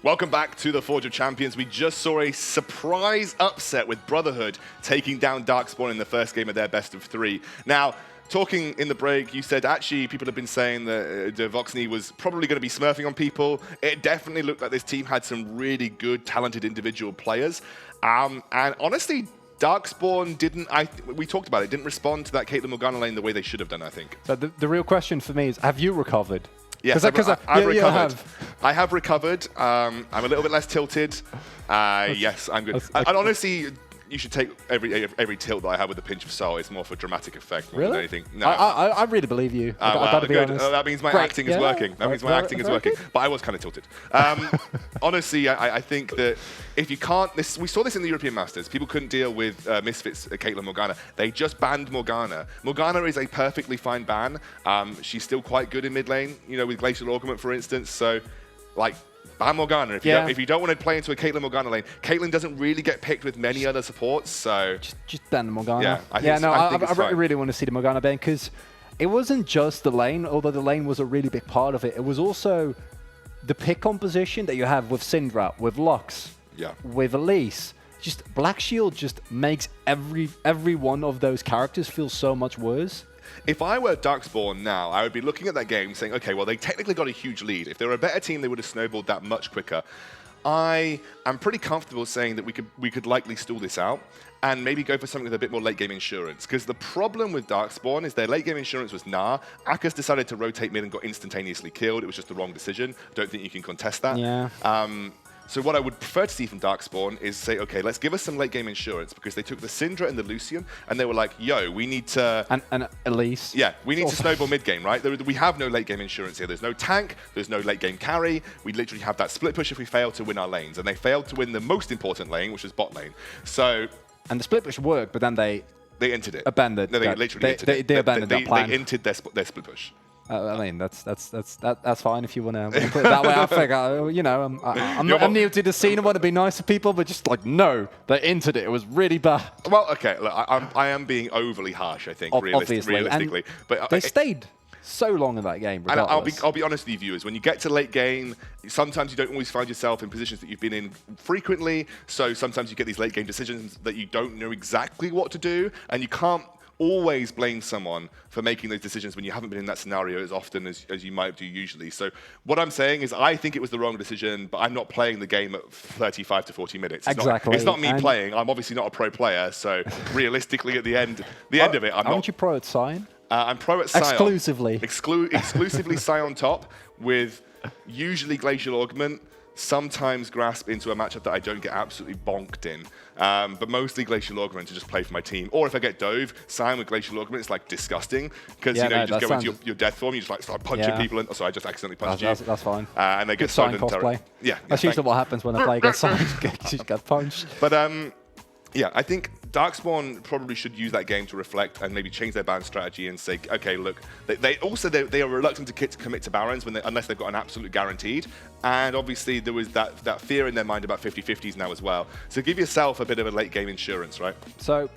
Welcome back to the Forge of Champions. We just saw a surprise upset with Brotherhood taking down Darkspawn in the first game of their best of 3. Now, talking in the break, you said actually people have been saying that Voxney was probably going to be smurfing on people. It definitely looked like this team had some really good, talented individual players. And honestly, Darkspawn didn't, we talked about it, didn't respond to that Caitlyn Morgana lane the way they should have done, I think. So the real question for me is, have you recovered? Yes, I've recovered. I have recovered. I'm a little bit less tilted. Yes, I'm good. And honestly, you should take every tilt that I have with a pinch of salt. It's more for dramatic effect more than anything. No, I really believe you. Well, good. That means my acting is working. That means my acting is working. But I was kind of tilted. Honestly, I think that if you can't, we saw this in the European Masters. People couldn't deal with Misfits, Caitlyn Morgana. They just banned Morgana. Morgana is a perfectly fine ban. She's still quite good in mid lane, you know, with Glacial Augment, for instance. So, like, ban Morgana. If you don't want to play into a Caitlyn Morgana lane, Caitlyn doesn't really get picked with many other supports, so just ban the Morgana. Yeah, I really want to see the Morgana ban, because it wasn't just the lane, although the lane was a really big part of it. It was also the pick composition that you have with Syndra, with Lux, with Elise. Just Black Shield just makes every one of those characters feel so much worse. If I were Darkspawn now, I would be looking at that game saying, okay, well, they technically got a huge lead. If they were a better team, they would have snowballed that much quicker. I am pretty comfortable saying that we could likely stall this out and maybe go for something with a bit more late game insurance. Because the problem with Darkspawn is their late game insurance was nah. Akkas decided to rotate mid and got instantaneously killed. It was just the wrong decision. Don't think you can contest that. Yeah. So what I would prefer to see from Darkspawn is say, okay, let's give us some late game insurance, because they took the Syndra and the Lucian and they were like, yo, we need to... And Elise. Yeah, we need to snowball mid game, right? We have no late game insurance here. There's no tank, there's no late game carry. We literally have that split push if we fail to win our lanes. And they failed to win the most important lane, which is bot lane. So... And the split push worked, but then they entered it. Abandoned. No, they literally entered it. They abandoned that plan. They entered their split push. I mean, that's fine if you want to put it that way. I think, you know, I'm new to the scene. I want to be nice to people, but just like, no, they entered it. It was really bad. Well, okay, look, I am being overly harsh, I think, realistically. But they stayed so long in that game, regardless. And I'll be honest with you, viewers. When you get to late game, sometimes you don't always find yourself in positions that you've been in frequently. So sometimes you get these late game decisions that you don't know exactly what to do, and you can't always blame someone for making those decisions when you haven't been in that scenario as often as you might do usually. So what I'm saying is I think it was the wrong decision, but I'm not playing the game at 35 to 40 minutes. It's not me playing. I'm obviously not a pro player, so realistically at the end of it, I'm not. Aren't you pro at Sion? I'm pro at Sion. Exclusively. Exclusively Sion top with usually Glacial Augment, sometimes Grasp into a matchup that I don't get absolutely bonked in. But mostly Glacial Augment to just play for my team. Or if I get Dove, Sion with Glacial Augment, it's like disgusting. Because you just go into your death form, you just like start punching people. And, so I just accidentally punched you. That's fine. And they get Sion cosplay. Yeah. That's usually what happens when a player gets signed. You just get punched. But yeah, I think Darkspawn probably should use that game to reflect and maybe change their ban strategy and say, okay, look, they are reluctant to commit to Barons unless they've got an absolute guaranteed. And obviously there was that fear in their mind about 50-50s now as well. So give yourself a bit of a late game insurance, right? So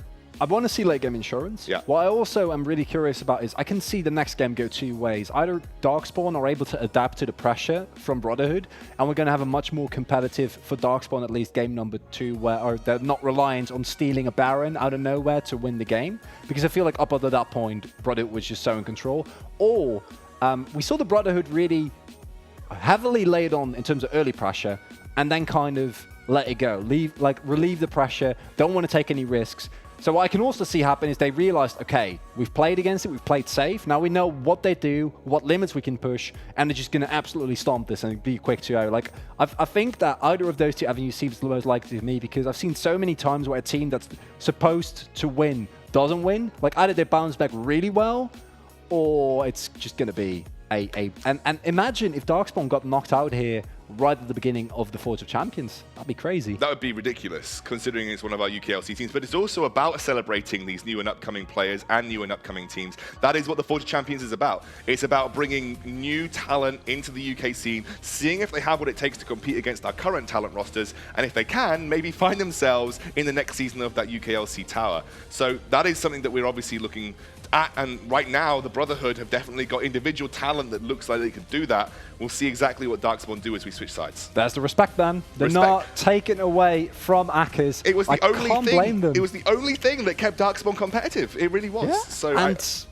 I want to see late game insurance. Yeah. What I also am really curious about is I can see the next game go two ways. Either Darkspawn are able to adapt to the pressure from Brotherhood, and we're going to have a much more competitive, for Darkspawn at least, game number 2, where they're not reliant on stealing a Baron out of nowhere to win the game. Because I feel like up until that point, Brotherhood was just so in control. Or we saw the Brotherhood really heavily laid on in terms of early pressure, and then kind of let it go. Relieve the pressure, don't want to take any risks. So what I can also see happen is they realized, okay, we've played against it, we've played safe. Now we know what they do, what limits we can push, and they're just going to absolutely stomp this and be quick to go. Like, I think that either of those two avenues seems the most likely to me, because I've seen so many times where a team that's supposed to win doesn't win. Like, either they bounce back really well, or it's just going to be and imagine if Darkspawn got knocked out here right at the beginning of the Forge of Champions. That'd be crazy. That would be ridiculous, considering it's one of our UKLC teams. But it's also about celebrating these new and upcoming players and new and upcoming teams. That is what the Forge of Champions is about. It's about bringing new talent into the UK scene, seeing if they have what it takes to compete against our current talent rosters, and if they can, maybe find themselves in the next season of that UKLC tower. So that is something that we're obviously looking And right now, the Brotherhood have definitely got individual talent that looks like they could do that. We'll see exactly what Darkspawn do as we switch sides. There's the respect, man. They're Respect. not taken away from Akers. It was the only can't thing. blame them. It was the only thing that kept Darkspawn competitive. It really was. Yeah. So and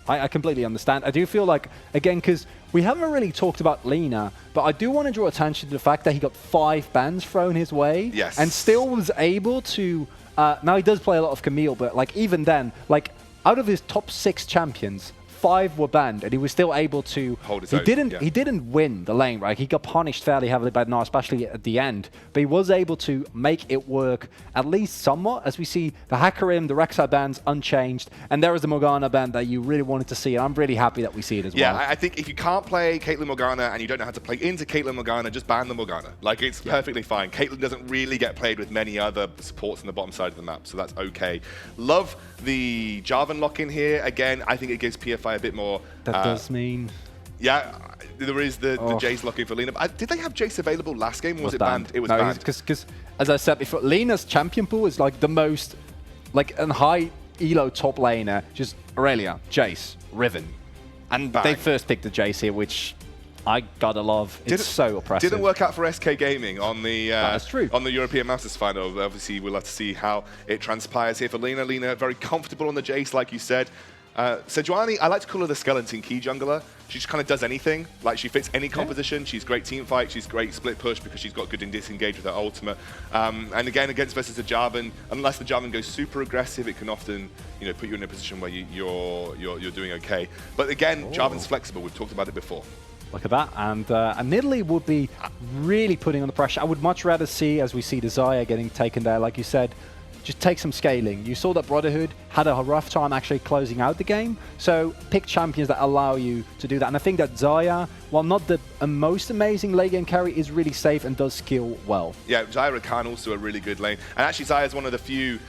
I completely understand. I do feel like, again, because we haven't really talked about Lina, but I do want to draw attention to the fact that he got 5 bans thrown his way. Yes. And still was able to... now, he does play a lot of Camille, but like even then, like out of his top 6 champions, 5 were banned, and he was still able to hold his he own. He didn't win the lane, right? He got punished fairly heavily by now, especially at the end. But he was able to make it work at least somewhat, as we see the Hakarim, the Rek'Sai bans unchanged, and there is the Morgana ban that you really wanted to see, and I'm really happy that we see it as well. Yeah, I think if you can't play Caitlyn Morgana and you don't know how to play into Caitlyn Morgana, just ban the Morgana. Like, it's perfectly fine. Caitlyn doesn't really get played with many other supports on the bottom side of the map, so that's okay. Love the Jarvan lock-in here. Again, I think it gives PFI a bit more... That does mean... Yeah, there is the Jace lock-in for Lina. Did they have Jace available last game, or was it banned? It was banned. Because, as I said before, Lina's champion pool is like the most, like, a high elo top laner, just Aurelia, Jace, Riven. And Bang. they first picked the Jace here, which I gotta love. It's so oppressive. Didn't work out for SK Gaming on the That's true. on the European Masters final. Obviously, we'll have to see how it transpires here for Lina. Lina very comfortable on the Jace, like you said. Sejuani, I like to call her the skeleton key jungler. She just kind of does anything. Like, she fits any composition. She's great team fight. She's great split push because she's got good in disengage with her ultimate. And again, against versus the Jarvan, unless the Jarvan goes super aggressive, it can often, you know, put you in a position where you're doing okay. But again, Jarvan's flexible. We've talked about it before. Look at that, and Nidalee would be really putting on the pressure. I would much rather see, as we see the Xayah getting taken there, like you said, just take some scaling. You saw that Brotherhood had a rough time actually closing out the game, so pick champions that allow you to do that. And I think that Xayah, while not the most amazing late game carry, is really safe and does skill well. Yeah, Xayah Rakan also a really good lane. And actually Xayah is one of the few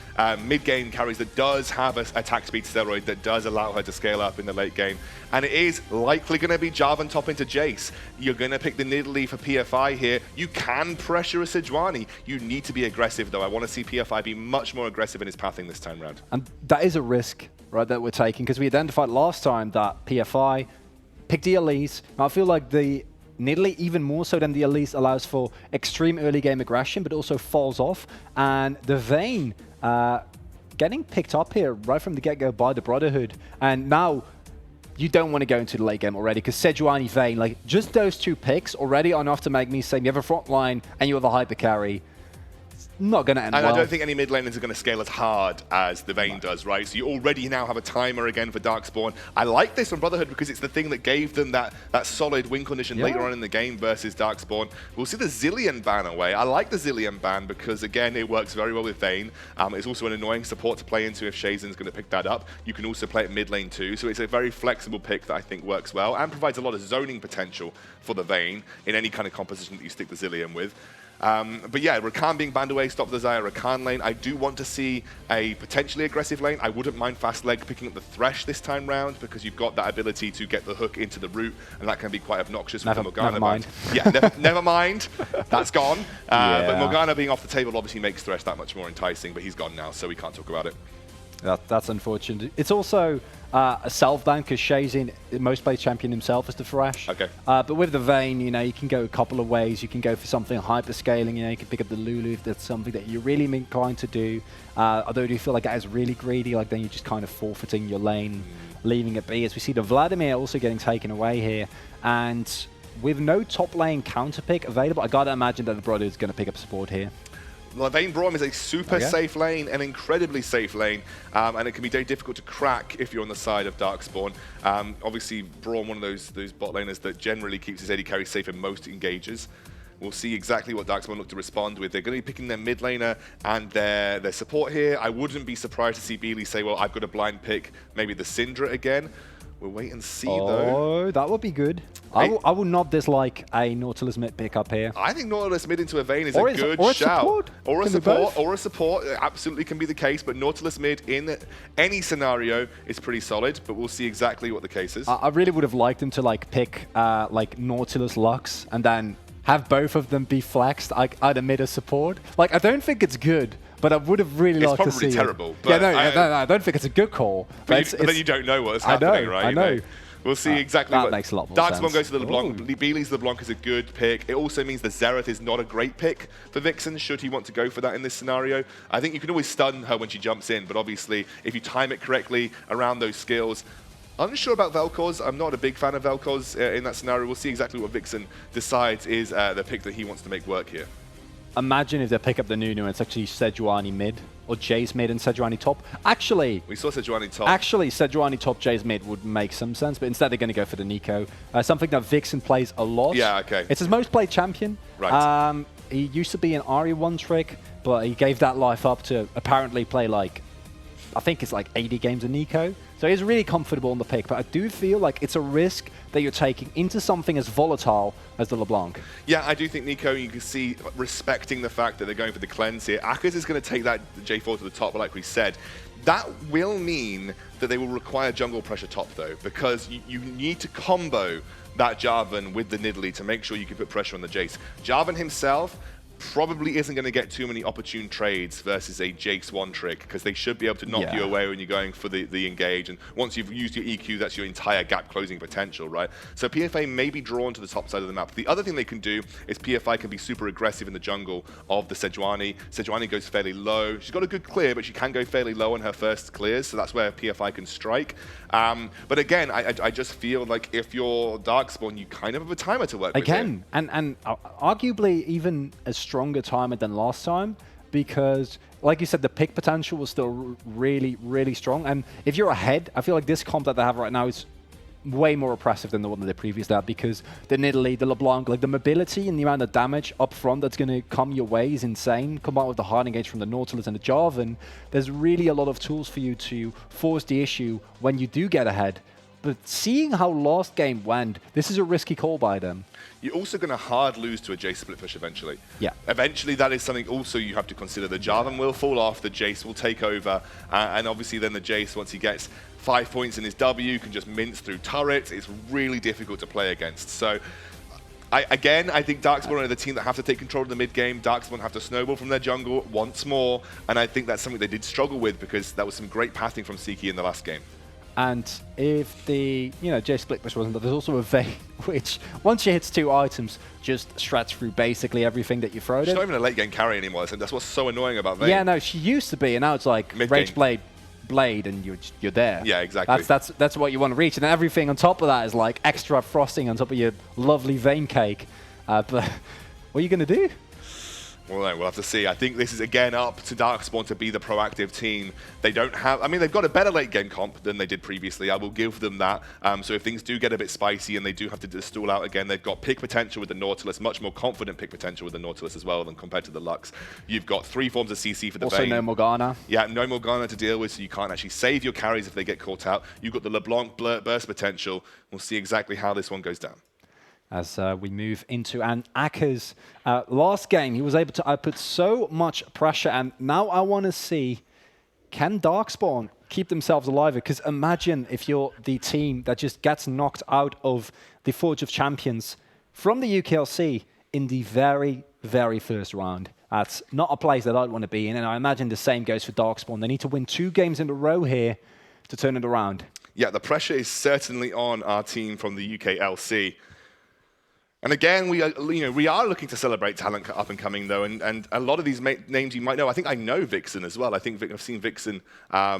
mid-game carries that does have a attack speed steroid that does allow her to scale up in the late game. And it is likely going to be Jarvan top into Jace. You're going to pick the Nidalee for PFI here. You can pressure a Sejuani. You need to be aggressive, though. I want to see PFI be much more aggressive in his pathing this time round. And that is a risk, right, that we're taking, because we identified last time that PFI picked the Elise. I feel like the Nidalee, even more so than the Elise, allows for extreme early game aggression, but also falls off. And the Vayne getting picked up here right from the get-go by the Brotherhood. And now you don't want to go into the late game already, because Sejuani, Vayne, like, just those 2 picks already are enough to make me say you have a front line and you have a hyper carry. Not going to end well. And I don't think any mid laners are going to scale as hard as the Vayne does, right? So you already now have a timer again for Darkspawn. I like this on Brotherhood because it's the thing that gave them that solid win condition later on in the game versus Darkspawn. We'll see the Zilean ban away. I like the Zilean ban because, again, it works very well with Vayne. It's also an annoying support to play into if Shazen's going to pick that up. You can also play it mid lane too, so it's a very flexible pick that I think works well and provides a lot of zoning potential for the Vayne in any kind of composition that you stick the Zilean with. But yeah, Rakan being banned away, stop the Xayah Rakan lane. I do want to see a potentially aggressive lane. I wouldn't mind Fast Leg picking up the Thresh this time round because you've got that ability to get the hook into the root, and that can be quite obnoxious with the Morgana. Never mind. Yeah, never mind. That's gone. But Morgana being off the table obviously makes Thresh that much more enticing, but he's gone now, so we can't talk about it. That's unfortunate. It's also a self-ban because Shazen, the most played champion himself, is the Thresh. Okay. But with the Vayne, you know, you can go a couple of ways. You can go for something hyper-scaling. You know, you can pick up the Lulu if that's something that you're really inclined to do. Although do you feel like that is really greedy, like then you're just kind of forfeiting your lane, leaving it be. As we see the Vladimir also getting taken away here. And with no top lane counter pick available, I gotta imagine that the Brother is going to pick up support here. Vayne Braum is a super safe lane, an incredibly safe lane, and it can be very difficult to crack if you're on the side of Darkspawn. Obviously, Braum, one of those bot laners that generally keeps his AD carry safe in most engages. We'll see exactly what Darkspawn look to respond with. They're going to be picking their mid laner and their support here. I wouldn't be surprised to see Beely say, well, I've got a blind pick, maybe the Syndra again. We'll wait and see, though. Oh, that would be good. I will not dislike a Nautilus mid pick up here. I think Nautilus mid into a Vayne is a good shout. Or a support. It absolutely can be the case, but Nautilus mid in any scenario is pretty solid, but we'll see exactly what the case is. I really would have liked him to like pick like Nautilus Lux and then have both of them be flexed, like either mid or support. Like, I don't think it's good, but I would have really liked to see It's probably terrible. Yeah, no, I don't think it's a good call. But then you don't know what's happening, right? I know. We'll see exactly that what... makes a lot more Darkspawn sense. goes to the LeBlanc. Beely's LeBlanc is a good pick. It also means the Xerath is not a great pick for Vixen, should he want to go for that in this scenario. I think you can always stun her when she jumps in, but obviously, if you time it correctly around those skills... Unsure about Vel'Koz. I'm not a big fan of Vel'Koz in that scenario. We'll see exactly what Vixen decides is the pick that he wants to make work here. Imagine if they pick up the Nunu and it's actually Sejuani mid, or Jace mid and Sejuani top. Actually, we saw Sejuani top. Actually, Sejuani top, Jace mid would make some sense, but instead they're going to go for the Nico. Something that Vixen plays a lot. Yeah, okay. It's his most played champion. Right. He used to be an Ahri one-trick, but he gave that life up to apparently play like, I think it's like 80 games of Nico. So he's really comfortable on the pick, but I do feel like it's a risk that you're taking into something as volatile as the LeBlanc. Yeah, I do think Nico, you can see, respecting the fact that they're going for the cleanse here. Akaz is going to take that J4 to the top, like we said. That will mean that they will require jungle pressure top, though, because you need to combo that Jarvan with the Nidalee to make sure you can put pressure on the Jace. Jarvan himself probably isn't going to get too many opportune trades versus a Jace one trick, because they should be able to knock you away when you're going for the engage, and once you've used your EQ, that's your entire gap closing potential, right? So PFA may be drawn to the top side of the map. The other thing they can do is PFI can be super aggressive in the jungle of the Sejuani. Sejuani goes fairly low. She's got a good clear, but she can go fairly low on her first clears, so that's where PFI can strike. But again, I just feel like if you're Darkspawn, you kind of have a timer to work with. Again, and arguably even a stronger timer than last time, because like you said, the pick potential was still really, really strong. And if you're ahead, I feel like this comp that they have right now is way more oppressive than the one that they previously had, because the Nidalee, the LeBlanc, like the mobility and the amount of damage up front that's going to come your way is insane. Combined with the hard engage from the Nautilus and the Jarvan, there's really a lot of tools for you to force the issue when you do get ahead. But seeing how last game went, this is a risky call by them. You're also going to hard lose to a Jace split push eventually. Yeah. Eventually, that is something also you have to consider. The Jarvan will fall off, the Jace will take over, and obviously then the Jace, once he gets 5 points in his W, can just mince through turrets. It's really difficult to play against. So, I think Darkspawn are the team that have to take control of the mid game. Darkspawn have to snowball from their jungle once more, and I think that's something they did struggle with, because that was some great pathing from Siki in the last game. And if the, J split push wasn't, there's also a Vayne, which once she hits 2 items, just shreds through basically everything that you throw at She's it. not even a late game carry anymore, and that's what's so annoying about Vayne. Yeah, no, she used to be, and now it's like Rage Blade, and you're there. Yeah, exactly. That's what you want to reach, and everything on top of that is like extra frosting on top of your lovely Vayne cake. But what are you going to do? Well, we'll have to see. I think this is, again, up to Darkspawn to be the proactive team. They don't have... I mean, they've got a better late-game comp than they did previously. I will give them that. So if things do get a bit spicy and they do have to stall out again, they've got pick potential with the Nautilus, much more confident pick potential with the Nautilus as well than compared to the Lux. You've got 3 forms of CC for the Vayne. Also no Morgana. Yeah, no Morgana to deal with, so you can't actually save your carries if they get caught out. You've got the LeBlanc burst potential. We'll see exactly how this one goes down. As we move into an Akaz. Last game, he was able to output so much pressure, and now I want to see, can Darkspawn keep themselves alive? Because imagine if you're the team that just gets knocked out of the Forge of Champions from the UKLC in the very, very first round. That's not a place that I'd want to be in, and I imagine the same goes for Darkspawn. They need to win 2 games in a row here to turn it around. Yeah, the pressure is certainly on our team from the UKLC. And again, we are looking to celebrate talent up and coming, though, and a lot of these names you might know. I think I know Vixen as well. I think I've seen Vixen. I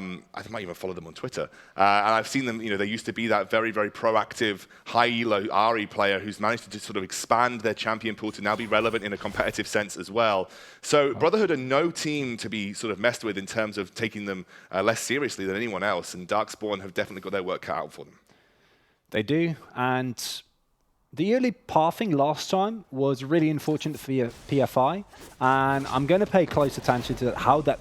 might even follow them on Twitter, and I've seen them. They used to be that very, very proactive, high elo Ahri player who's managed to sort of expand their champion pool to now be relevant in a competitive sense as well. So Brotherhood are no team to be sort of messed with in terms of taking them less seriously than anyone else, and Darkspawn have definitely got their work cut out for them. They do, and the early pathing last time was really unfortunate for PFI, and I'm going to pay close attention to how that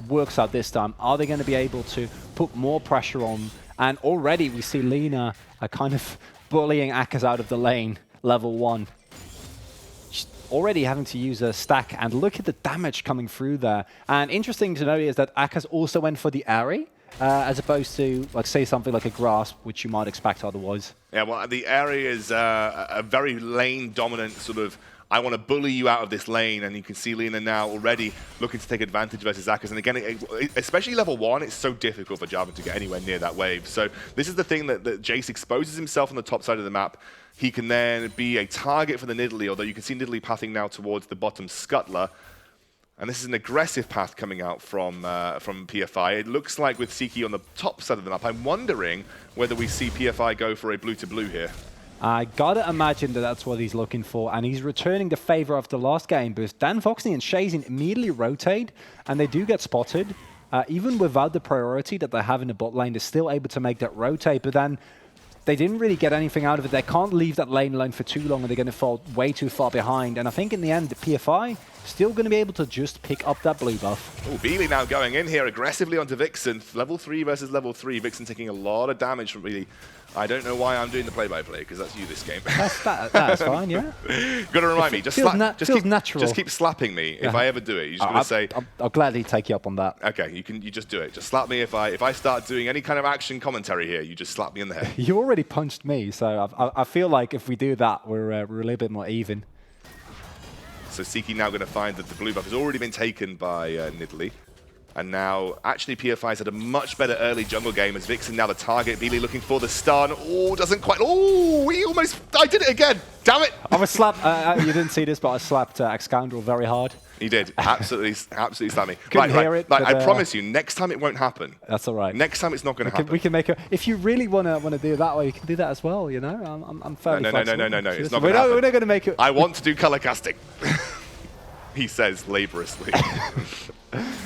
works out this time. Are they going to be able to put more pressure on? And already we see Lina kind of bullying Akaz out of the lane, level 1. She's already having to use a stack, and look at the damage coming through there. And interesting to note is that Akaz also went for the Ahri, as opposed to, like, say something like a Grasp, which you might expect otherwise. Yeah, well, the area is a very lane-dominant sort of I want to bully you out of this lane, and you can see Lina now already looking to take advantage versus Akers. And again, especially level 1, it's so difficult for Jarvan to get anywhere near that wave. So this is the thing that Jace exposes himself on the top side of the map. He can then be a target for the Nidalee, although you can see Nidalee pathing now towards the bottom scuttler. And this is an aggressive path coming out from PFI. It looks like with Siki on the top side of the map, I'm wondering whether we see PFI go for a blue-to-blue here. I gotta imagine that that's what he's looking for, and he's returning the favor of the last game boost. Dan Voxney and Shazin immediately rotate, and they do get spotted. Even without the priority that they have in the bot lane, they're still able to make that rotate, but then they didn't really get anything out of it. They can't leave that lane alone for too long, and they're going to fall way too far behind. And I think in the end, the PFI still going to be able to just pick up that blue buff. Oh, BeelyY now going in here aggressively onto Vixen. Level 3 versus level 3. Vixen taking a lot of damage from BeelyY. I don't know why I'm doing the play-by-play, because that's you this game. That's fine, yeah. Got to remind me. Just keep slapping me if I ever do it. You're just going to say... I'll gladly take you up on that. Okay, you just do it. Just slap me if I start doing any kind of action commentary here. You just slap me in the head. You already punched me, so I feel like if we do that, we're a little bit more even. So Siki now going to find that the blue buff has already been taken by Nidalee. And now, actually, PFI's had a much better early jungle game as Vixen now the target. BeelyY looking for the stun. Oh, doesn't quite. Oh, I did it again. Damn it. I was slapped. You didn't see this, but I slapped X-Scoundrel very hard. He did. Absolutely slapped me. Couldn't hear it. I promise you, next time it won't happen. That's all right. Next time it's not going to happen. We can make a. If you really want to do it that way, you can do that as well. You know, I'm fairly flexible. No. It's not going to happen. We're not going to make it. I want to do color casting. He says laboriously.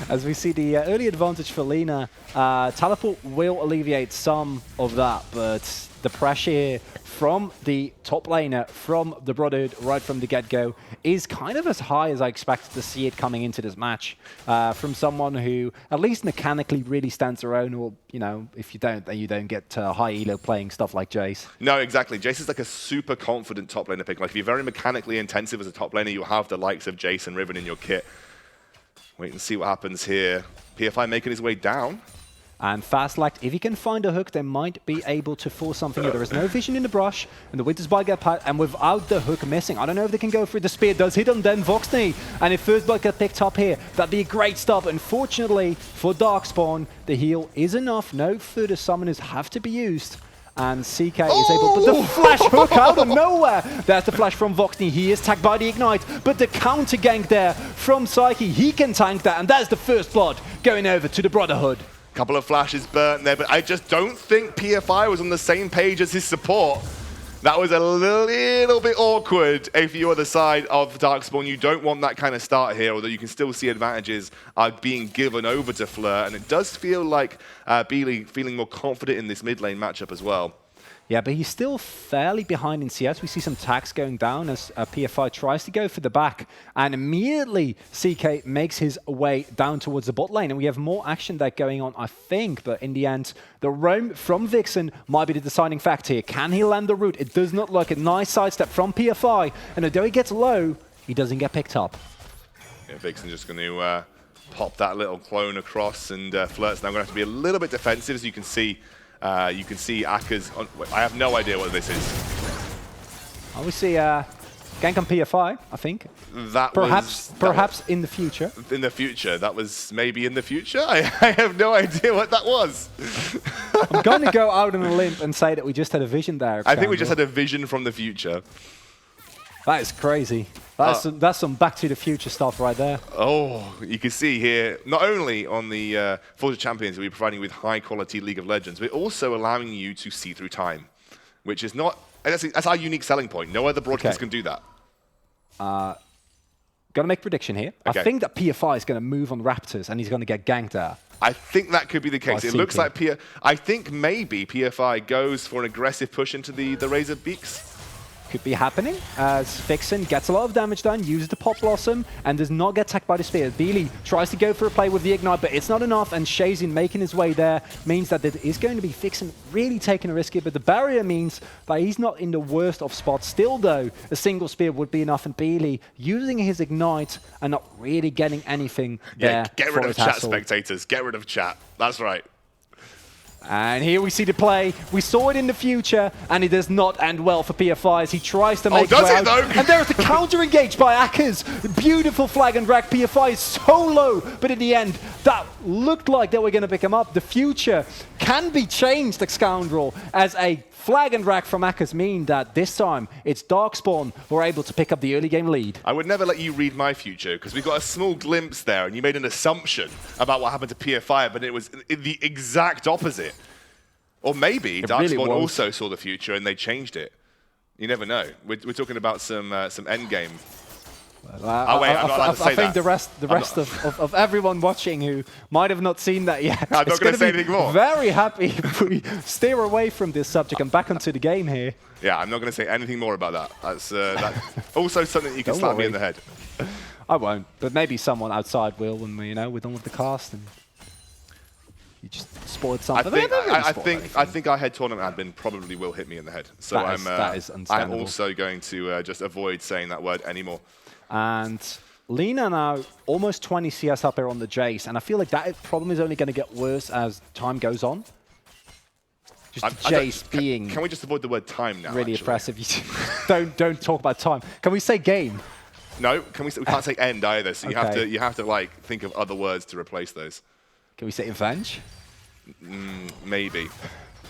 As we see the early advantage for Lina, Teleport will alleviate some of that, but the pressure here from the top laner, from the Brotherhood, right from the get-go, is kind of as high as I expected to see it coming into this match. From someone who, at least mechanically, really stands their own, or, you know, if you don't, then you don't get high elo playing stuff like Jace. No, exactly. Jace is like a super confident top laner pick. Like, if you're very mechanically intensive as a top laner, you have the likes of Jace and Riven in your kit. Wait and see what happens here. PFI making his way down. And Fastlect, if he can find a hook, they might be able to force something here. There is no vision in the brush, and the Winter's Bite get pat, and without the hook missing, I don't know if they can go through. The spear does hit on Den Voxney, and if First Blood get picked up here, that'd be a great stop. Unfortunately, for Darkspawn, the heal is enough. No further summoners have to be used. And CK is able, but the flash hook out of nowhere. There's the flash from Voxney. He is tagged by the Ignite, but the counter gank there from Psyche. He can tank that, and that's the First Blood going over to the Brotherhood. Couple of flashes burnt there, but I just don't think PFI was on the same page as his support. That was a little bit awkward if you're the side of Darkspawn. You don't want that kind of start here, although you can still see advantages are being given over to Fleur, and it does feel like BeelyY feeling more confident in this mid lane matchup as well. Yeah, but he's still fairly behind in CS. We see some tags going down as PFI tries to go for the back, and immediately CK makes his way down towards the bot lane, and we have more action there going on, I think, but in the end, the roam from Vixen might be the deciding factor here. Can he land the root? It does not look. A nice sidestep from PFI, and although he gets low, he doesn't get picked up. Yeah, Vixen just going to pop that little clone across, and Flirt's now going to have to be a little bit defensive, as you can see. You can see Akers. I have no idea what this is. We see gank on PFI, I think. Perhaps in the future. In the future. That was maybe in the future? I have no idea what that was. I'm going to go out on a limb and say that we just had a vision there. I think we just had a vision from the future. That is crazy. That's some Back to the Future stuff right there. Oh, you can see here, not only on the Forge of Champions are we providing with high-quality League of Legends, we're also allowing you to see through time, which is not... That's our unique selling point. No other broadcast can do that. Gonna make a prediction here. Okay. I think that PFI is going to move on Raptors, and he's going to get ganked there. I think that could be the case. It looks like I think maybe PFI goes for an aggressive push into the Razor Beaks. Could be happening as Vixen gets a lot of damage done, uses the Pop Blossom, and does not get attacked by the Spear. BeelyY tries to go for a play with the Ignite, but it's not enough, and Shazin making his way there means that it is going to be Vixen really taking a risk here, but the barrier means that he's not in the worst of spots. Still, though, a single Spear would be enough, and BeelyY using his Ignite and not really getting anything there. Get rid of chat, spectators. Get rid of chat. That's right. And here we see the play. We saw it in the future, and it does not end well for PFI as he tries to make does it, though? And there's the counter engage by Akkers. Beautiful flag and rack. PFI is so low, but in the end, that looked like they were going to pick him up. The future can be changed, the scoundrel, as a flag and rack from Akkers mean that this time it's Darkspawn who are able to pick up the early game lead. I would never let you read my future because we got a small glimpse there and you made an assumption about what happened to PFI, but it was the exact opposite. Or maybe Darkspawn also saw the future and they changed it. You never know. We're talking about some end game. I think the rest of everyone watching who might have not seen that yet. I'm not going to say anything more. Very happy if we steer away from this subject and back onto the game here. Yeah, I'm not going to say anything more about that. That's also something you can slap me in the head. I won't, but maybe someone outside will when we're done with the cast and you just spoiled something. I think our head tournament admin probably will hit me in the head. So that is I'm also going to just avoid saying that word anymore. And Lina now almost 20 CS up here on the Jace, and I feel like that problem is only going to get worse as time goes on. Just Jace being... Can we just avoid the word time now, really oppressive. don't talk about time. Can we say game? No, we can't say end either, so you have to like think of other words to replace those. Can we say avenge? Maybe.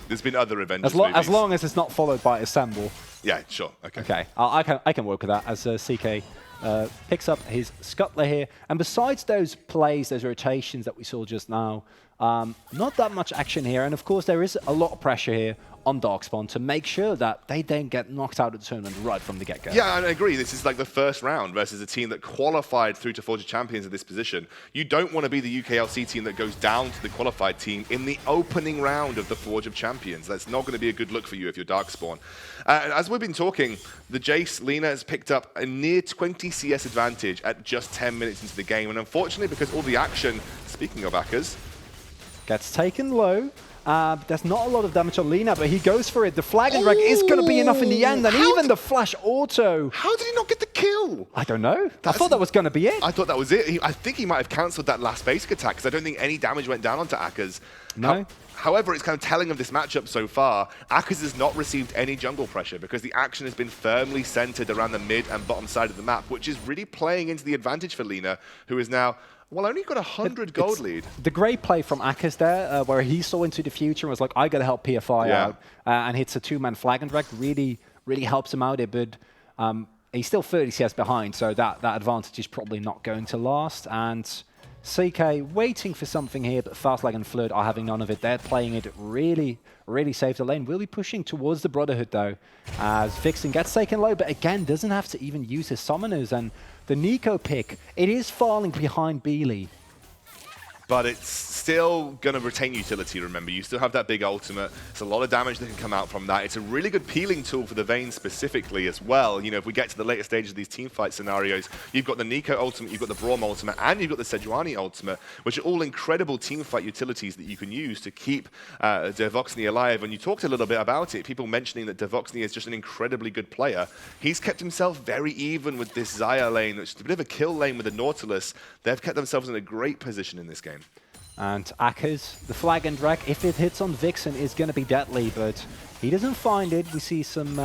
There's been other Avengers as long as it's not followed by assemble. Yeah, sure. Okay. I can work with that as CK picks up his scuttler here. And besides those plays, those rotations that we saw just now, not that much action here. And of course, there is a lot of pressure here on Darkspawn to make sure that they don't get knocked out of the tournament right from the get-go. Yeah, I agree. This is like the first round versus a team that qualified through to Forge of Champions at this position. You don't want to be the UKLC team that goes down to the qualified team in the opening round of the Forge of Champions. That's not going to be a good look for you if you're Darkspawn. As we've been talking, the Jace, Lina has picked up a near 20 CS advantage at just 10 minutes into the game. And unfortunately, because all the action, speaking of Akkers, gets taken low. There's not a lot of damage on Lina, but he goes for it. The flag and reg is going to be enough in the end, and even the flash auto. How did he not get the kill? I don't know. I thought that was going to be it. I thought that was it. I think he might have cancelled that last basic attack, because I don't think any damage went down onto Akkers. No. However, it's kind of telling of this matchup so far. Akkers has not received any jungle pressure because the action has been firmly centered around the mid and bottom side of the map, which is really playing into the advantage for Lina, who is now... well, only got 100 gold lead. The great play from Akkers there, where he saw into the future and was like, I got to help PFI out, and hits a two-man flag and direct, really helps him out here, but he's still 30 CS behind, so that advantage is probably not going to last. And CK waiting for something here, but Fastlag and Flood are having none of it. They're playing it really safe the lane. Will be pushing towards the Brotherhood, though, as Vixen gets taken low, but again, doesn't have to even use his summoners. And the Nico pick, it is falling behind Beely. But it's still going to retain utility, remember. You still have that big ultimate. There's a lot of damage that can come out from that. It's a really good peeling tool for the Vayne specifically as well. You know, if we get to the later stages of these teamfight scenarios, you've got the Nico ultimate, you've got the Braum ultimate, and you've got the Sejuani ultimate, which are all incredible teamfight utilities that you can use to keep Devoxny alive. And you talked a little bit about it, people mentioning that Devoxny is just an incredibly good player. He's kept himself very even with this Xayah lane, which is a bit of a kill lane with the Nautilus. They've kept themselves in a great position in this game. And Akkers, the flag and drag, if it hits on Vixen, is going to be deadly, but he doesn't find it. We see some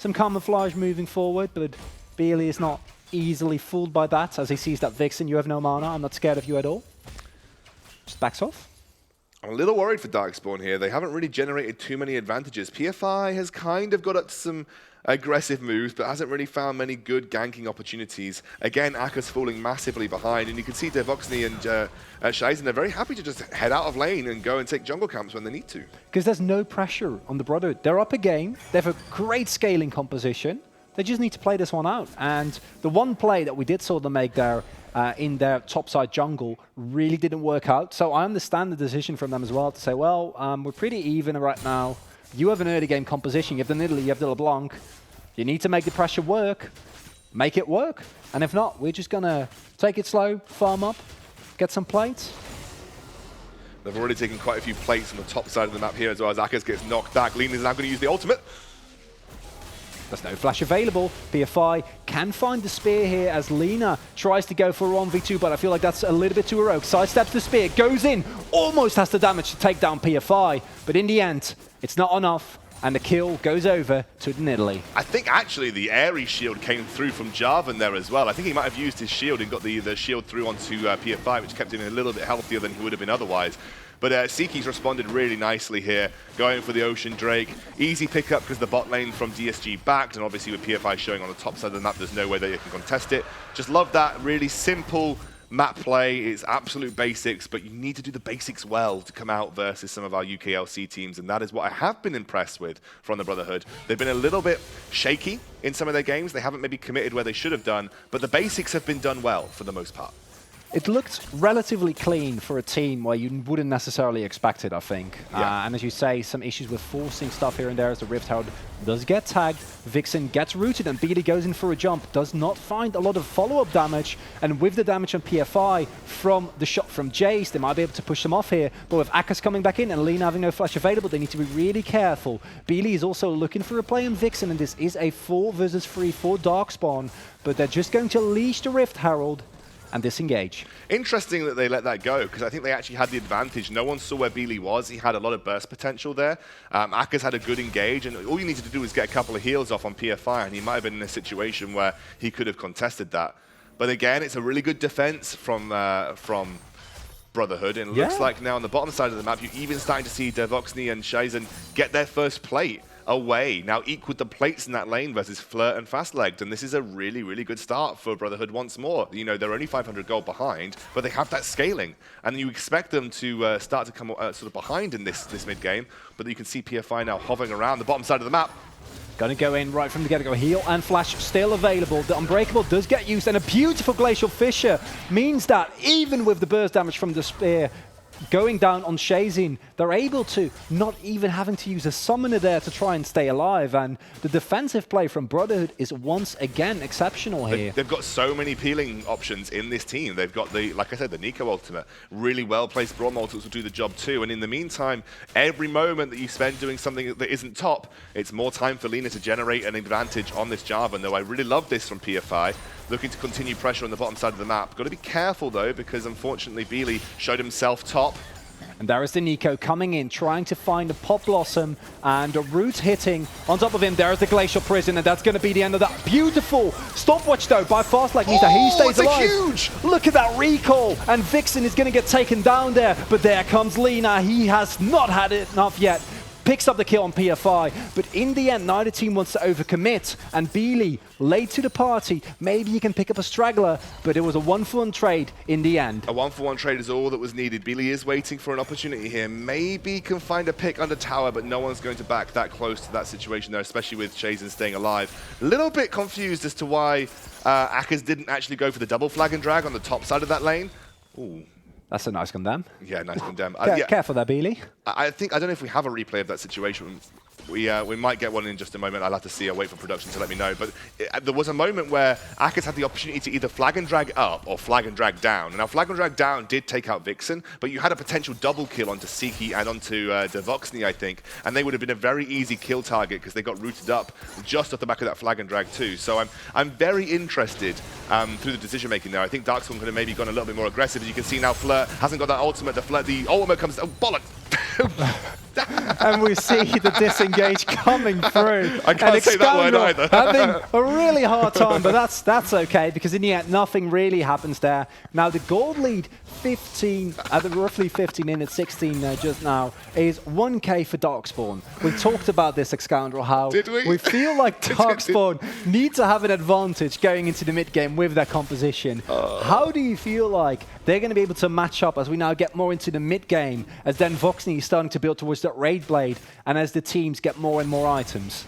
camouflage moving forward, but Beely is not easily fooled by that, as he sees that Vixen, you have no mana, I'm not scared of you at all. Just backs off. I'm a little worried for Darkspawn here. They haven't really generated too many advantages. PFI has kind of got up to some aggressive moves, but hasn't really found many good ganking opportunities. Again, Akkers falling massively behind, and you can see Devoxny and Shizen are very happy to just head out of lane and go and take jungle camps when they need to. Because there's no pressure on the Brotherhood. They're up a game, they have a great scaling composition, they just need to play this one out. And the one play that we did saw them make there in their topside jungle really didn't work out. So I understand the decision from them as well to say, well, we're pretty even right now. You have an early game composition, you have the Nidalee, you have the LeBlanc. You need to make the pressure work, make it work. And if not, we're just gonna take it slow, farm up, get some plates. They've already taken quite a few plates on the top side of the map here as well as Akkers gets knocked back. Lina is now gonna use the ultimate. There's no flash available. PFI can find the spear here as Lina tries to go for a 1v2, but I feel like that's a little bit too heroic. Sidesteps the spear, goes in, almost has the damage to take down PFI, but in the end, it's not enough. And the kill goes over to Nidalee. I think actually the Aerie shield came through from Jarvan there as well. I think he might have used his shield and got the shield through onto PFI, which kept him a little bit healthier than he would have been otherwise. But Seeky's responded really nicely here, going for the Ocean Drake. Easy pickup because the bot lane from DSG backed, and obviously with PFI showing on the top side of the map, there's no way that you can contest it. Just love that really simple map play. It's absolute basics, but you need to do the basics well to come out versus some of our UKLC teams, and that is what I have been impressed with from the Brotherhood. They've been a little bit shaky in some of their games. They haven't maybe committed where they should have done, but the basics have been done well for the most part. It looked relatively clean for a team where you wouldn't necessarily expect it, I think. Yeah. And as you say, some issues with forcing stuff here and there as the Rift Herald does get tagged. Vixen gets rooted and BD goes in for a jump. Does not find a lot of follow-up damage. And with the damage on PFI from the shot from Jace, they might be able to push them off here. But with Akkas coming back in and Lina having no flash available, they need to be really careful. Beely is also looking for a play on Vixen, and this is a 4 versus 3 for Darkspawn. But they're just going to leash the Rift Herald and disengage. Interesting that they let that go, because I think they actually had the advantage. No one saw where Beely was. He had a lot of burst potential there. Akkas had a good engage, and all you needed to do was get a couple of heals off on PFI, and he might have been in a situation where he could have contested that. But again, it's a really good defense from Brotherhood, and it looks like now on the bottom side of the map, you're even starting to see Devoxny and Shizen get their first plate away. Now equal the plates in that lane versus Flirt and Fastlegged, and this is a really, really good start for Brotherhood once more. You know, they're only 500 gold behind, but they have that scaling, and you expect them to start to come sort of behind in this mid game, but you can see PFI now hovering around the bottom side of the map. Gonna go in right from the get-go. Heal and flash still available. The Unbreakable does get used, and a beautiful Glacial Fissure means that even with the burst damage from the spear going down on Shazin, they're able to not even having to use a summoner there to try and stay alive, and the defensive play from Brotherhood is once again exceptional here. They've got so many peeling options in this team. They've got the, like I said, the Nico ultimate. Really well-placed Braum ultimates will do the job too, and in the meantime, every moment that you spend doing something that isn't top, it's more time for Lina to generate an advantage on this Jarvan, though I really love this from PFI. Looking to continue pressure on the bottom side of the map. Got to be careful though, because unfortunately Beely showed himself top. And there is the Nico coming in, trying to find a Pop Blossom, and a root hitting on top of him. There is the Glacial Prison, and that's going to be the end of that. Beautiful stopwatch though by Fastlegged. He stays alive. Huge! Look at that recall, and Vixen is going to get taken down there, but there comes Lina. He has not had it enough yet. Picks up the kill on PFI, but in the end, neither team wants to overcommit, and Beely, late to the party, maybe he can pick up a straggler, but it was a 1-for-1 trade in the end. A 1-for-1 trade is all that was needed. Beely is waiting for an opportunity here. Maybe can find a pick under tower, but no one's going to back that close to that situation there, especially with Shazin staying alive. A little bit confused as to why Akkas didn't actually go for the double flag and drag on the top side of that lane. Ooh. That's a nice condemn. Yeah, nice condemn. Careful there, Beely. I don't know if we have a replay of that situation. We might get one in just a moment. I'll have to see. I'll wait for production to let me know. But there was a moment where Akkas had the opportunity to either flag and drag up or flag and drag down. Now, flag and drag down did take out Vixen, but you had a potential double kill onto Seeky and onto Devoxny, I think, and they would have been a very easy kill target because they got rooted up just off the back of that flag and drag too. So I'm very interested through the decision making there. I think Darkspawn could have maybe gone a little bit more aggressive. As you can see now, Flirt hasn't got that ultimate. The ultimate comes. Oh, bollocks! And we see the disengage coming through. I can't say that word either. Having a really hard time, but that's okay, because in the end, nothing really happens there. Now, the gold lead, 15, roughly 15 minutes, 16 just now, is 1k for Darkspawn. We talked about this, Scoundrel, how Did we? We feel like Darkspawn need to have an advantage going into the mid-game with their composition. How do you feel like they're going to be able to match up as we now get more into the mid-game, as then Voxney is starting to build towards that Raid Blade, and as the teams get more and more items?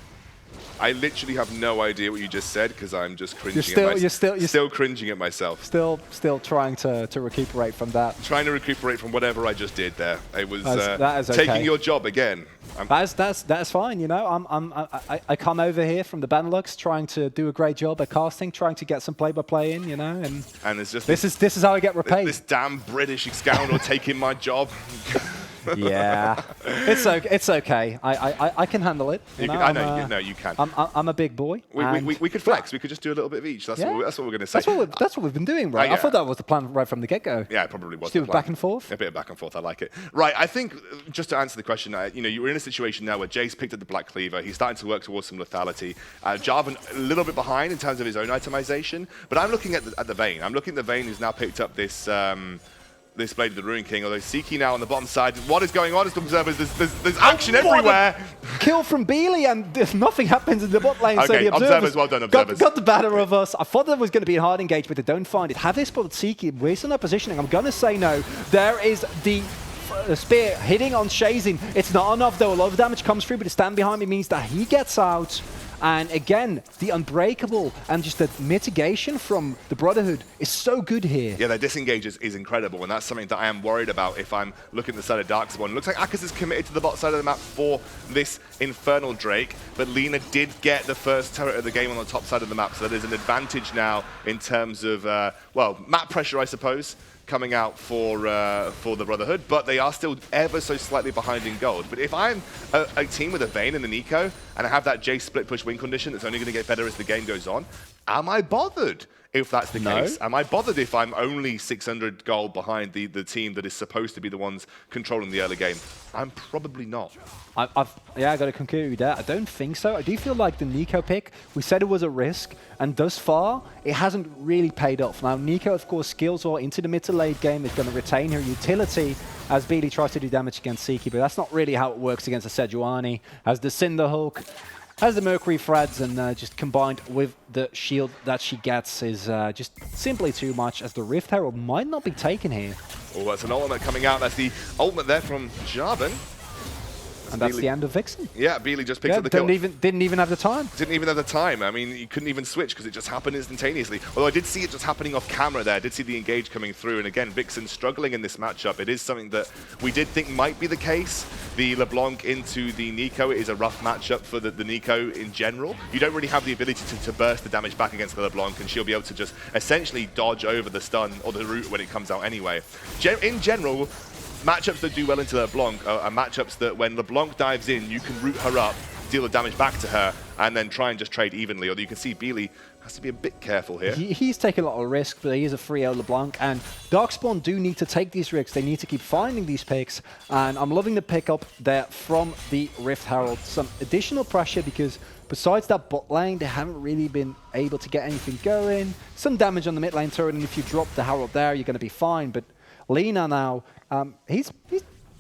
I literally have no idea what you just said because I'm just cringing You're still cringing at myself. Still trying to recuperate from that. Trying to recuperate from whatever I just did there. It was that is taking okay. your job again. That's fine, you know. I come over here from the Benelux trying to do a great job at casting, trying to get some play-by-play in, you know, and it's just this is how I get repaid. This damn British scoundrel taking my job. Yeah, it's okay. I can handle it. You know, I know you can. I'm a big boy. We could flex. We could just do a little bit of each. That's what we're going to say. That's what we've been doing, right? Yeah. I thought that was the plan right from the get-go. Yeah, it probably was. Just do it back and forth. A bit of back and forth. I like it. Right. I think just to answer the question, you were in a situation now where Jace picked up the Black Cleaver. He's starting to work towards some lethality. Jarvan a little bit behind in terms of his own itemization, but I'm looking at the Vayne. I'm looking at the Vayne who's now picked up this. This Blade of the Ruin King, although Siki now on the bottom side. What is going on as observers? There's action everywhere. Kill from Beely, and nothing happens in the bot lane. Okay, so the observers, well done, observers. Got the better of us. I thought there was going to be a hard engage, but they don't find it. Have they spotted Siki? Based on their positioning, I'm going to say no. There is the spear hitting on Shazin. It's not enough, though. A lot of damage comes through, but the stand behind me means that he gets out. And again, the unbreakable and just the mitigation from the Brotherhood is so good here. Yeah, their disengage is incredible, and that's something that I am worried about if I'm looking at the side of Darkspawn. It looks like Akaz is committed to the bot side of the map for this Infernal Drake, but Lina did get the first turret of the game on the top side of the map, so there's an advantage now in terms of, well, map pressure, I suppose, coming out for the Brotherhood, but they are still ever so slightly behind in gold. But if I'm a team with a Vayne and an Eco, and I have that Jace split push win condition that's only going to get better as the game goes on, am I bothered if that's the case? Am I bothered if I'm only 600 gold behind the team that is supposed to be the ones controlling the early game? I'm probably not. Yeah, I got to concur with that. I don't think so. I do feel like the Nico pick, we said it was a risk, and thus far, it hasn't really paid off. Now, Nico, of course, skills all into the mid to late game, is going to retain her utility as Beely tries to do damage against Siki, but that's not really how it works against a Sejuani, as the Cinder Hulk, as the Mercury threads, and just combined with the shield that she gets is just simply too much, as the Rift Herald might not be taken here. Oh, that's an ultimate coming out. That's the ultimate there from Jarvan. And that's the end of Vixen. Yeah, Beely just picked up the kill. Didn't even have the time. Didn't even have the time. I mean, you couldn't even switch because it just happened instantaneously. Although I did see it just happening off camera there. I did see the engage coming through. And again, Vixen struggling in this matchup. It is something that we did think might be the case. The LeBlanc into the Nico is a rough matchup for the Nico in general. You don't really have the ability to burst the damage back against the LeBlanc, and she'll be able to just essentially dodge over the stun or the root when it comes out anyway. In general, matchups that do well into LeBlanc are matchups that when LeBlanc dives in, you can root her up, deal the damage back to her, and then try and just trade evenly. Although you can see Beely has to be a bit careful here. He's taking a lot of risk, but he is a 3-0 LeBlanc, and Darkspawn do need to take these risks. They need to keep finding these picks, and I'm loving the pickup there from the Rift Herald. Some additional pressure because besides that bot lane, they haven't really been able to get anything going. Some damage on the mid lane turret, and if you drop the Herald there, you're going to be fine. But Lina now, he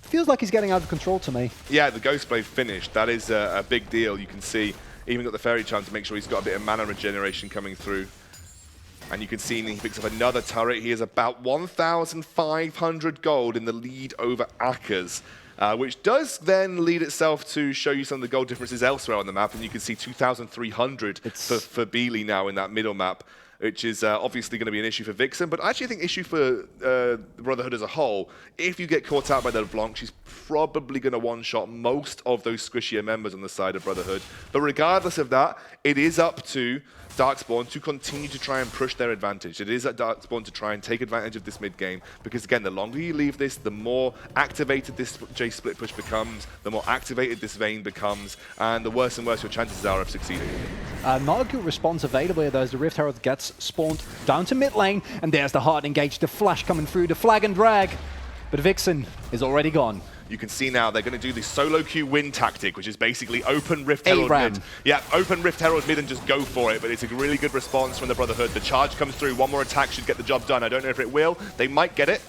feels like he's getting out of control to me. Yeah, the Ghost Blade finished. That is a big deal. You can see even got the Fairy Charm to make sure he's got a bit of mana regeneration coming through. And you can see he picks up another turret. He is about 1,500 gold in the lead over Akaz, which does then lead itself to show you some of the gold differences elsewhere on the map. And you can see 2,300 for Beely now in that middle map, which is obviously going to be an issue for Vixen, but I actually think issue for the Brotherhood as a whole. If you get caught out by the LeBlanc, she's probably going to one-shot most of those squishier members on the side of Brotherhood. But regardless of that, it is up to Darkspawn to continue to try and push their advantage. It is at Darkspawn to try and take advantage of this mid-game, because again, the longer you leave this, the more activated this J split push becomes, the more activated this Vayne becomes, and the worse and worse your chances are of succeeding. Not a good response available here, though, as the Rift Herald gets spawned down to mid lane, and there's the hard engage, the flash coming through, the flag and drag, but Vixen is already gone. You can see now they're going to do the solo queue win tactic, which is basically open Rift Herald mid. Yeah, open Rift Herald mid and just go for it, but it's a really good response from the Brotherhood. The charge comes through, one more attack should get the job done. I don't know if it will. They might get it.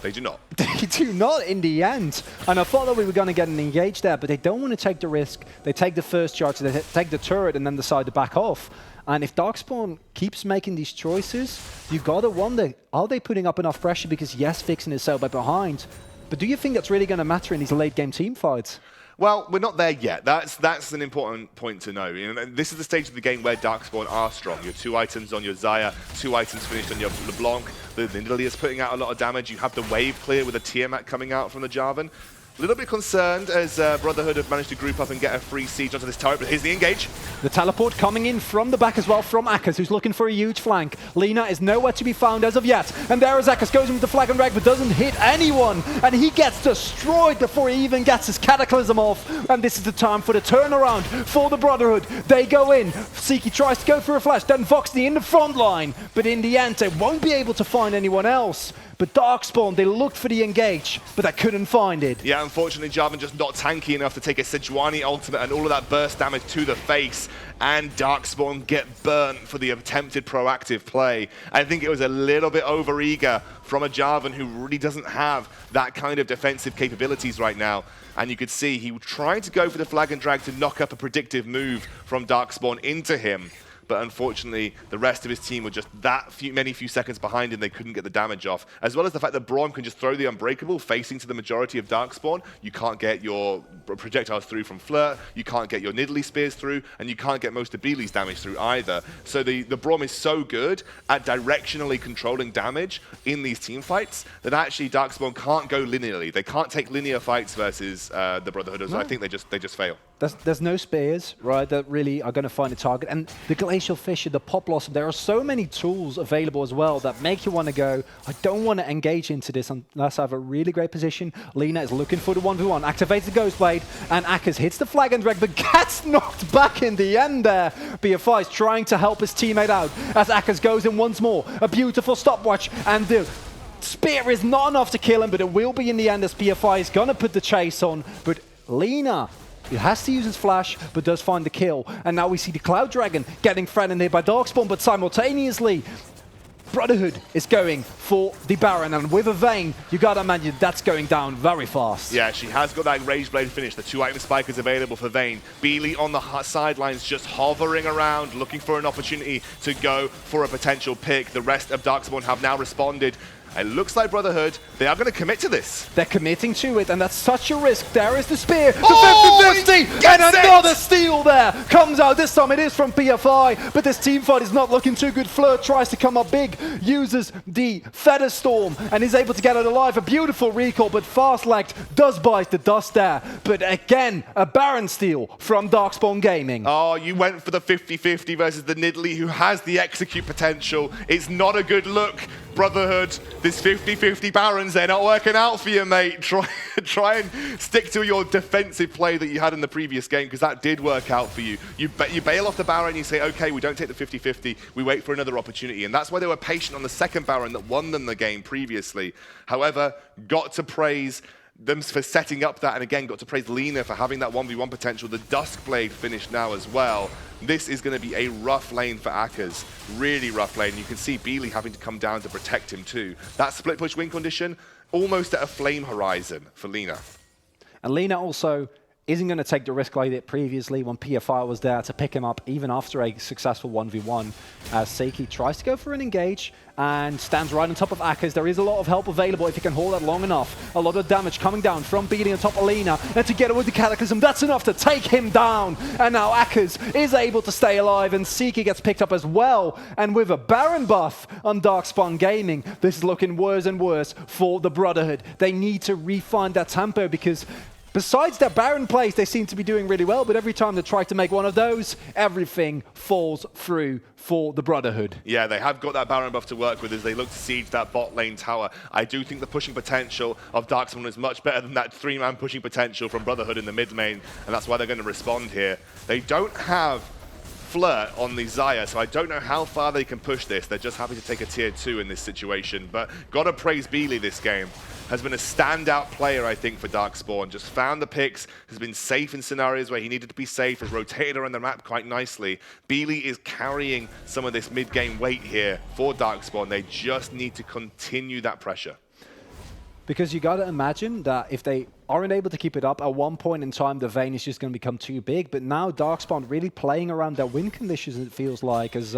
They do not. They do not in the end. And I thought that we were going to get an engage there, but they don't want to take the risk. They take the first charge, they take the turret, and then decide to back off. And if Darkspawn keeps making these choices, you've got to wonder, are they putting up enough pressure? Because yes, Vixen is so far behind, but do you think that's really going to matter in these late game team fights? Well, we're not there yet. That's an important point to know. You know, this is the stage of the game where Darkspawn are strong. Your 2 items on your Xayah, 2 items finished on your LeBlanc. The Nidalee's putting out a lot of damage. You have the wave clear with a Tiamat coming out from the Jarvan. A little bit concerned as Brotherhood have managed to group up and get a free siege onto this turret, but here's the engage. The teleport coming in from the back as well from Akers, who's looking for a huge flank. Lina is nowhere to be found as of yet. And there is Akers, goes in with the flag and rag, but doesn't hit anyone. And he gets destroyed before he even gets his Cataclysm off. And this is the time for the turnaround for the Brotherhood. They go in. Siki tries to go for a flash, then Voxney in the front line. But in the end, they won't be able to find anyone else. But Darkspawn, they looked for the engage, but they couldn't find it. Yeah, unfortunately, Jarvan just not tanky enough to take a Sejuani ultimate and all of that burst damage to the face. And Darkspawn get burnt for the attempted proactive play. I think it was a little bit overeager from a Jarvan who really doesn't have that kind of defensive capabilities right now. And you could see he tried to go for the flag and drag to knock up a predictive move from Darkspawn into him. But unfortunately, the rest of his team were just that few seconds behind him. They couldn't get the damage off. As well as the fact that Braum can just throw the Unbreakable facing to the majority of Darkspawn. You can't get your projectiles through from Flirt, you can't get your Nidalee Spears through, and you can't get most of Beely's damage through either. So the Braum is so good at directionally controlling damage in these team fights that actually Darkspawn can't go linearly. They can't take linear fights versus the Brotherhood, so I think they just fail. There's no spears, right, that really are going to find a target. And the Glacial Fissure, the Pop Blossom, there are so many tools available as well that make you want to go, I don't want to engage into this unless I have a really great position. Lina is looking for the 1v1, activates the Ghost Blade, and Akers hits the flag and drag, but gets knocked back in the end there. BFI is trying to help his teammate out as Akers goes in once more. A beautiful stopwatch, and the spear is not enough to kill him, but it will be in the end as BFI is going to put the chase on. But Lina, he has to use his flash, but does find the kill. And now we see the Cloud Dragon getting threatened here by Darkspawn, but simultaneously, Brotherhood is going for the Baron. And with a Vayne, you gotta imagine that's going down very fast. Yeah, she has got that Rage Blade finish. The 2-item spike is available for Vayne. Beely on the sidelines just hovering around, looking for an opportunity to go for a potential pick. The rest of Darkspawn have now responded. It looks like Brotherhood, they are going to commit to this. They're committing to it, and that's such a risk. There is the spear, the 50-50, and another steal there comes out. This time it is from PFI, but this team fight is not looking too good. Flirt tries to come up big, uses the Feather Storm, and is able to get it alive. A beautiful recall, but fast-lagged does bite the dust there. But again, a Baron steal from Darkspawn Gaming. Oh, you went for the 50-50 versus the Nidalee, who has the execute potential. It's not a good look. Brotherhood, this 50-50 Barons, they're not working out for you, mate. Try and stick to your defensive play that you had in the previous game, because that did work out for you. You bail off the Baron, you say, okay, we don't take the 50-50, we wait for another opportunity. And that's why they were patient on the second Baron that won them the game previously. However, got to praise them for setting up that, and again, got to praise Lina for having that 1v1 potential. The Duskblade finished now as well. This is going to be a rough lane for Akers. Really rough lane. You can see Beely having to come down to protect him too. That split push win condition, almost at a flame horizon for Lina. And Lina also isn't going to take the risk like they did previously when PFI was there to pick him up even after a successful 1v1. As Seiki tries to go for an engage and stands right on top of Akers. There is a lot of help available if he can hold that long enough. A lot of damage coming down from Beely on top of Lina. And together with the Cataclysm, that's enough to take him down. And now Akers is able to stay alive, and Seiki gets picked up as well. And with a Baron buff on Darkspawn Gaming, this is looking worse and worse for the Brotherhood. They need to refine that tempo, because besides their Baron plays, they seem to be doing really well, but every time they try to make one of those, everything falls through for the Brotherhood. Yeah, they have got that Baron buff to work with as they look to siege that bot lane tower. I do think the pushing potential of Darkspawn is much better than that 3-man pushing potential from Brotherhood in the mid lane, and that's why they're going to respond here. They don't have Flirt on the Xayah, so I don't know how far they can push this. They're just happy to take a tier 2 in this situation, but gotta praise Beely this game. Has been a standout player, I think, for Darkspawn. Just found the picks, has been safe in scenarios where he needed to be safe, has rotated around the map quite nicely. Beely is carrying some of this mid-game weight here for Darkspawn. They just need to continue that pressure. Because you gotta imagine that if they aren't able to keep it up, at one point in time the Vayne is just going to become too big. But now Darkspawn really playing around their win conditions, it feels like, as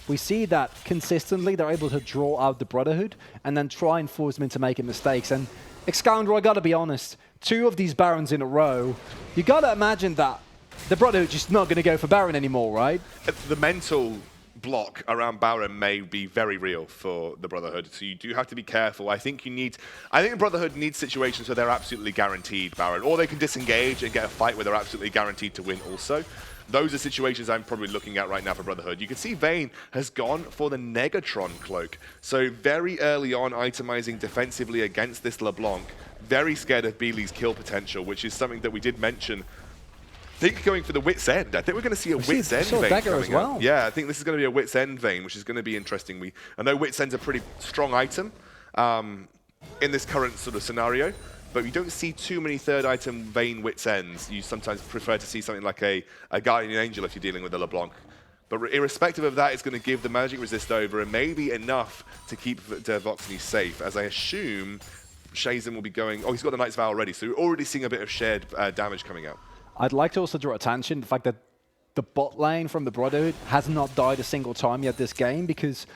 we see that consistently they're able to draw out the Brotherhood and then try and force them into making mistakes. And Excalibur, I gotta be honest, 2 of these Barons in a row, you gotta imagine that the Brotherhood just not going to go for Baron anymore, right? The mental block around Baron may be very real for the Brotherhood, so you do have to be careful. I think the Brotherhood needs situations where they're absolutely guaranteed Baron, or they can disengage and get a fight where they're absolutely guaranteed to win also. Those are situations I'm probably looking at right now for Brotherhood. You can see Vayne has gone for the Negatron cloak. So very early on, itemizing defensively against this LeBlanc. Very scared of Beely's kill potential, which is something that we did mention. I think going for the Wit's End. I think we're going to see a Wit's End Vayne coming out. Yeah, I think this is going to be a Wit's End Vayne, which is going to be interesting. I know Wit's End's a pretty strong item in this current sort of scenario. But you don't see too many third item Vayne Wit's Ends. You sometimes prefer to see something like a Guardian Angel if you're dealing with a LeBlanc. But irrespective of that, it's going to give the magic resist over and maybe enough to keep Voxney safe, as I assume Shazen will be going... Oh, he's got the Knight's Vow already, so you're already seeing a bit of shared damage coming out. I'd like to also draw attention to the fact that the bot lane from the Brotherhood has not died a single time yet this game, because...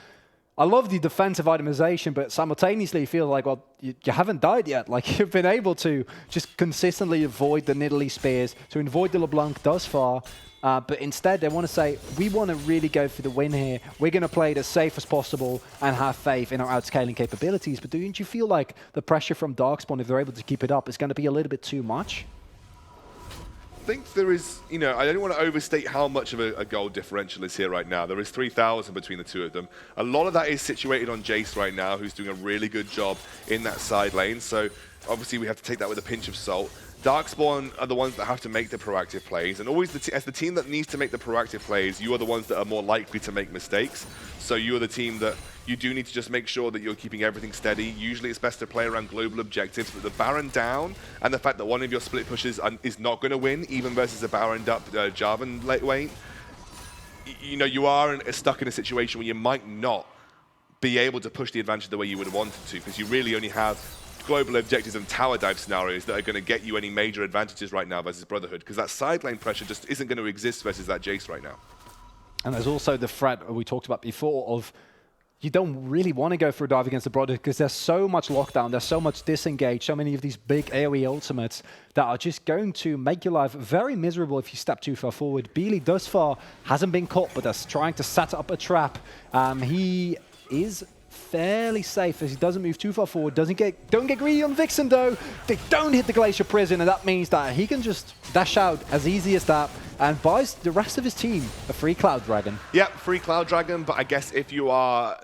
I love the defensive itemization, but simultaneously you feel like, well, you haven't died yet. Like, you've been able to just consistently avoid the Nidalee Spears, to avoid the LeBlanc thus far. But instead, they want to say, we want to really go for the win here. We're going to play it as safe as possible and have faith in our outscaling capabilities. But don't you feel like the pressure from Darkspawn, if they're able to keep it up, is going to be a little bit too much? I think there is, I don't want to overstate how much of a goal differential is here right now. There is 3,000 between the two of them. A lot of that is situated on Jace right now, who's doing a really good job in that side lane. So obviously we have to take that with a pinch of salt. Darkspawn are the ones that have to make the proactive plays, and always as the team that needs to make the proactive plays, you are the ones that are more likely to make mistakes. So you are the team that you do need to just make sure that you're keeping everything steady. Usually it's best to play around global objectives, but the Baron down and the fact that one of your split pushes is not going to win, even versus a Baroned up Jarvan late lane, you are stuck in a situation where you might not be able to push the advantage the way you would have wanted to, because you really only have global objectives and tower dive scenarios that are going to get you any major advantages right now versus Brotherhood, because that side lane pressure just isn't going to exist versus that Jace right now. And there's also the threat we talked about before of you don't really want to go for a dive against the Brotherhood because there's so much lockdown, there's so much disengage, so many of these big AoE ultimates that are just going to make your life very miserable if you step too far forward. Beely thus far hasn't been caught, but that's trying to set up a trap. He is fairly safe as he doesn't move too far forward. Don't get greedy on Vixen though. They don't hit the Glacier Prison, and that means that he can just dash out as easy as that and buys the rest of his team a free Cloud Dragon. Yeah, free Cloud Dragon, but I guess if you are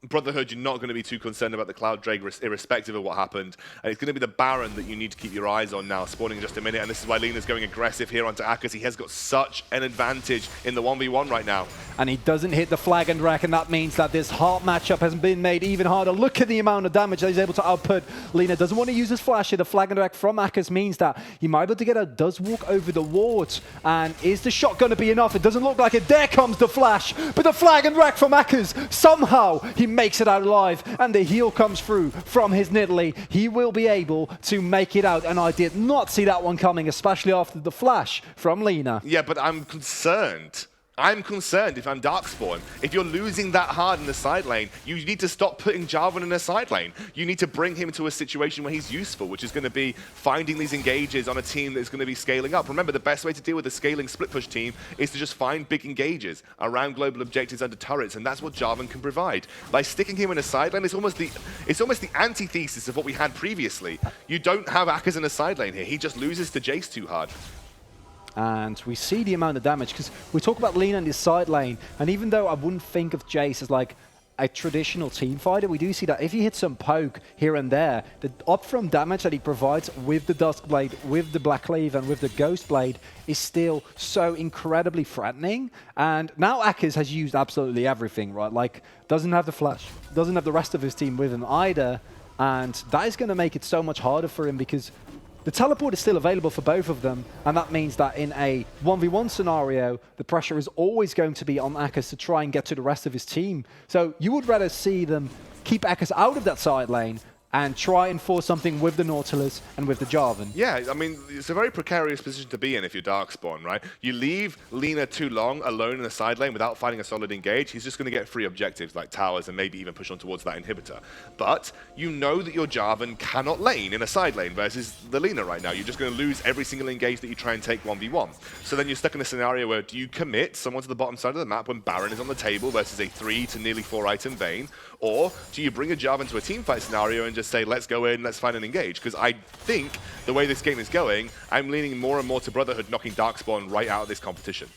Brotherhood, you're not going to be too concerned about the Cloud Dragon irrespective of what happened. And it's going to be the Baron that you need to keep your eyes on now, spawning in just a minute. And this is why Lina's going aggressive here onto Akkas. He has got such an advantage in the 1v1 right now. And he doesn't hit the Flag and Rack, and that means that this heart matchup has been made even harder. Look at the amount of damage that he's able to output. Lina doesn't want to use his flash here. The Flag and Rack from Akkas means that he might be able to get a does walk over the wards. And is the shot going to be enough? It doesn't look like it. There comes the flash. But the Flag and Rack from Akkas, somehow he makes it out alive. And the heal comes through from his Nidalee. He will be able to make it out. And I did not see that one coming, especially after the flash from Lina. Yeah, but I'm concerned. I'm concerned if I'm Darkspawn. If you're losing that hard in the side lane, you need to stop putting Jarvan in the side lane. You need to bring him to a situation where he's useful, which is going to be finding these engages on a team that's going to be scaling up. Remember, the best way to deal with a scaling split push team is to just find big engages around global objectives under turrets, and that's what Jarvan can provide. By sticking him in a side lane, it's almost the antithesis of what we had previously. You don't have Akkas in a side lane here. He just loses to Jace too hard. And we see the amount of damage, because we talk about Lina in this side lane, and even though I wouldn't think of Jace as like a traditional team fighter, we do see that if he hits some poke here and there, the upfront damage that he provides with the Duskblade, with the Blackcleave, and with the Ghostblade is still so incredibly threatening. And now Akkas has used absolutely everything, right? Like, doesn't have the flash, doesn't have the rest of his team with him either, and that is going to make it so much harder for him, because the teleport is still available for both of them, and that means that in a 1v1 scenario, the pressure is always going to be on Akkas to try and get to the rest of his team. So you would rather see them keep Akkas out of that side lane, and try and force something with the Nautilus and with the Jarvan. Yeah, I mean, it's a very precarious position to be in if you're Darkspawn, right? You leave Lina too long alone in the side lane without finding a solid engage, he's just going to get free objectives like towers and maybe even push on towards that inhibitor. But you know that your Jarvan cannot lane in a side lane versus the Lina right now. You're just going to lose every single engage that you try and take 1v1. So then you're stuck in a scenario where do you commit someone to the bottom side of the map when Baron is on the table versus a 3 to nearly 4 item Vayne? Or do you bring a Jarvan to a teamfight scenario and just say, let's go in, let's find an engage? Because I think the way this game is going, I'm leaning more and more to Brotherhood knocking Darkspawn right out of this competition.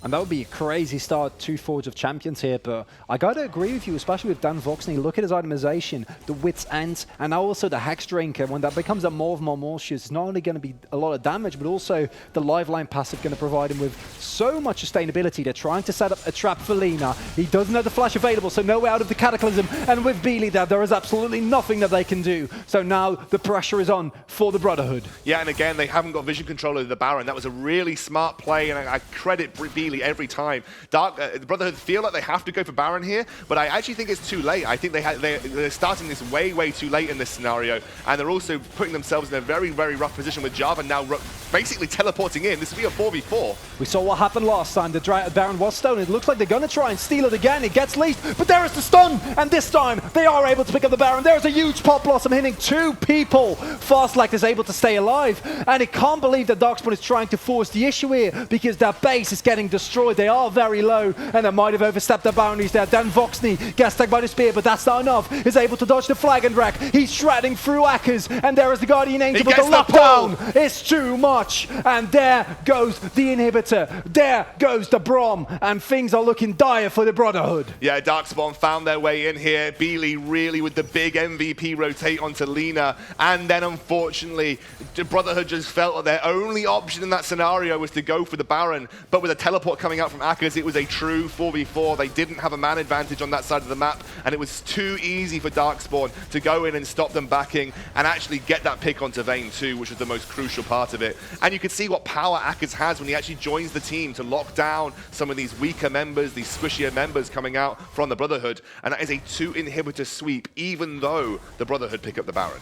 And that would be a crazy start to Forge of Champions here, but I gotta agree with you, especially with Dan Voxney. Look at his itemization, the Wit's End, and now also the Hex Drinker. When that becomes a more of Mormortius, it's not only going to be a lot of damage, but also the Liveline passive going to provide him with so much sustainability. They're trying to set up a trap for Lina. He doesn't have the flash available, so no way out of the Cataclysm. And with Beely there is absolutely nothing that they can do. So now the pressure is on for the Brotherhood. Yeah, and again, they haven't got vision control of the Baron. That was a really smart play, and I credit Beely every time. The Brotherhood feel like they have to go for Baron here, but I actually think it's too late. I think they're starting this way too late in this scenario, and they're also putting themselves in a very rough position with Jarvan now basically teleporting in. This will be a 4v4. We saw what happened last time. The Baron was stoned. It looks like they're going to try and steal it again. It gets leased, but there is the stun, and this time they are able to pick up the Baron. There's a huge Pot Blossom hitting 2 people. Fastlect is able to stay alive, and it can't believe that Darkspawn is trying to force the issue here because their base is getting destroyed. They are very low, and they might have overstepped their boundaries there. Dan Voxney gets tagged by the spear, but that's not enough. Is able to dodge the flag and wreck. He's shredding through Akkers, and there is the Guardian Angel, but the lockdown is too much. And there goes the inhibitor. There goes the Brom, and things are looking dire for the Brotherhood. Yeah, Darkspawn found their way in here. Beely really with the big MVP rotate onto Lina, and then unfortunately, the Brotherhood just felt that their only option in that scenario was to go for the Baron, but with a teleport coming out from Akkers, it was a true 4v4. They didn't have a man advantage on that side of the map, and it was too easy for Darkspawn to go in and stop them backing and actually get that pick onto Vayne too, which was the most crucial part of it. And you can see what power Akkers has when he actually joins the team to lock down some of these weaker members, these squishier members coming out from the Brotherhood, and that is a 2 inhibitor sweep, even though the Brotherhood pick up the Baron.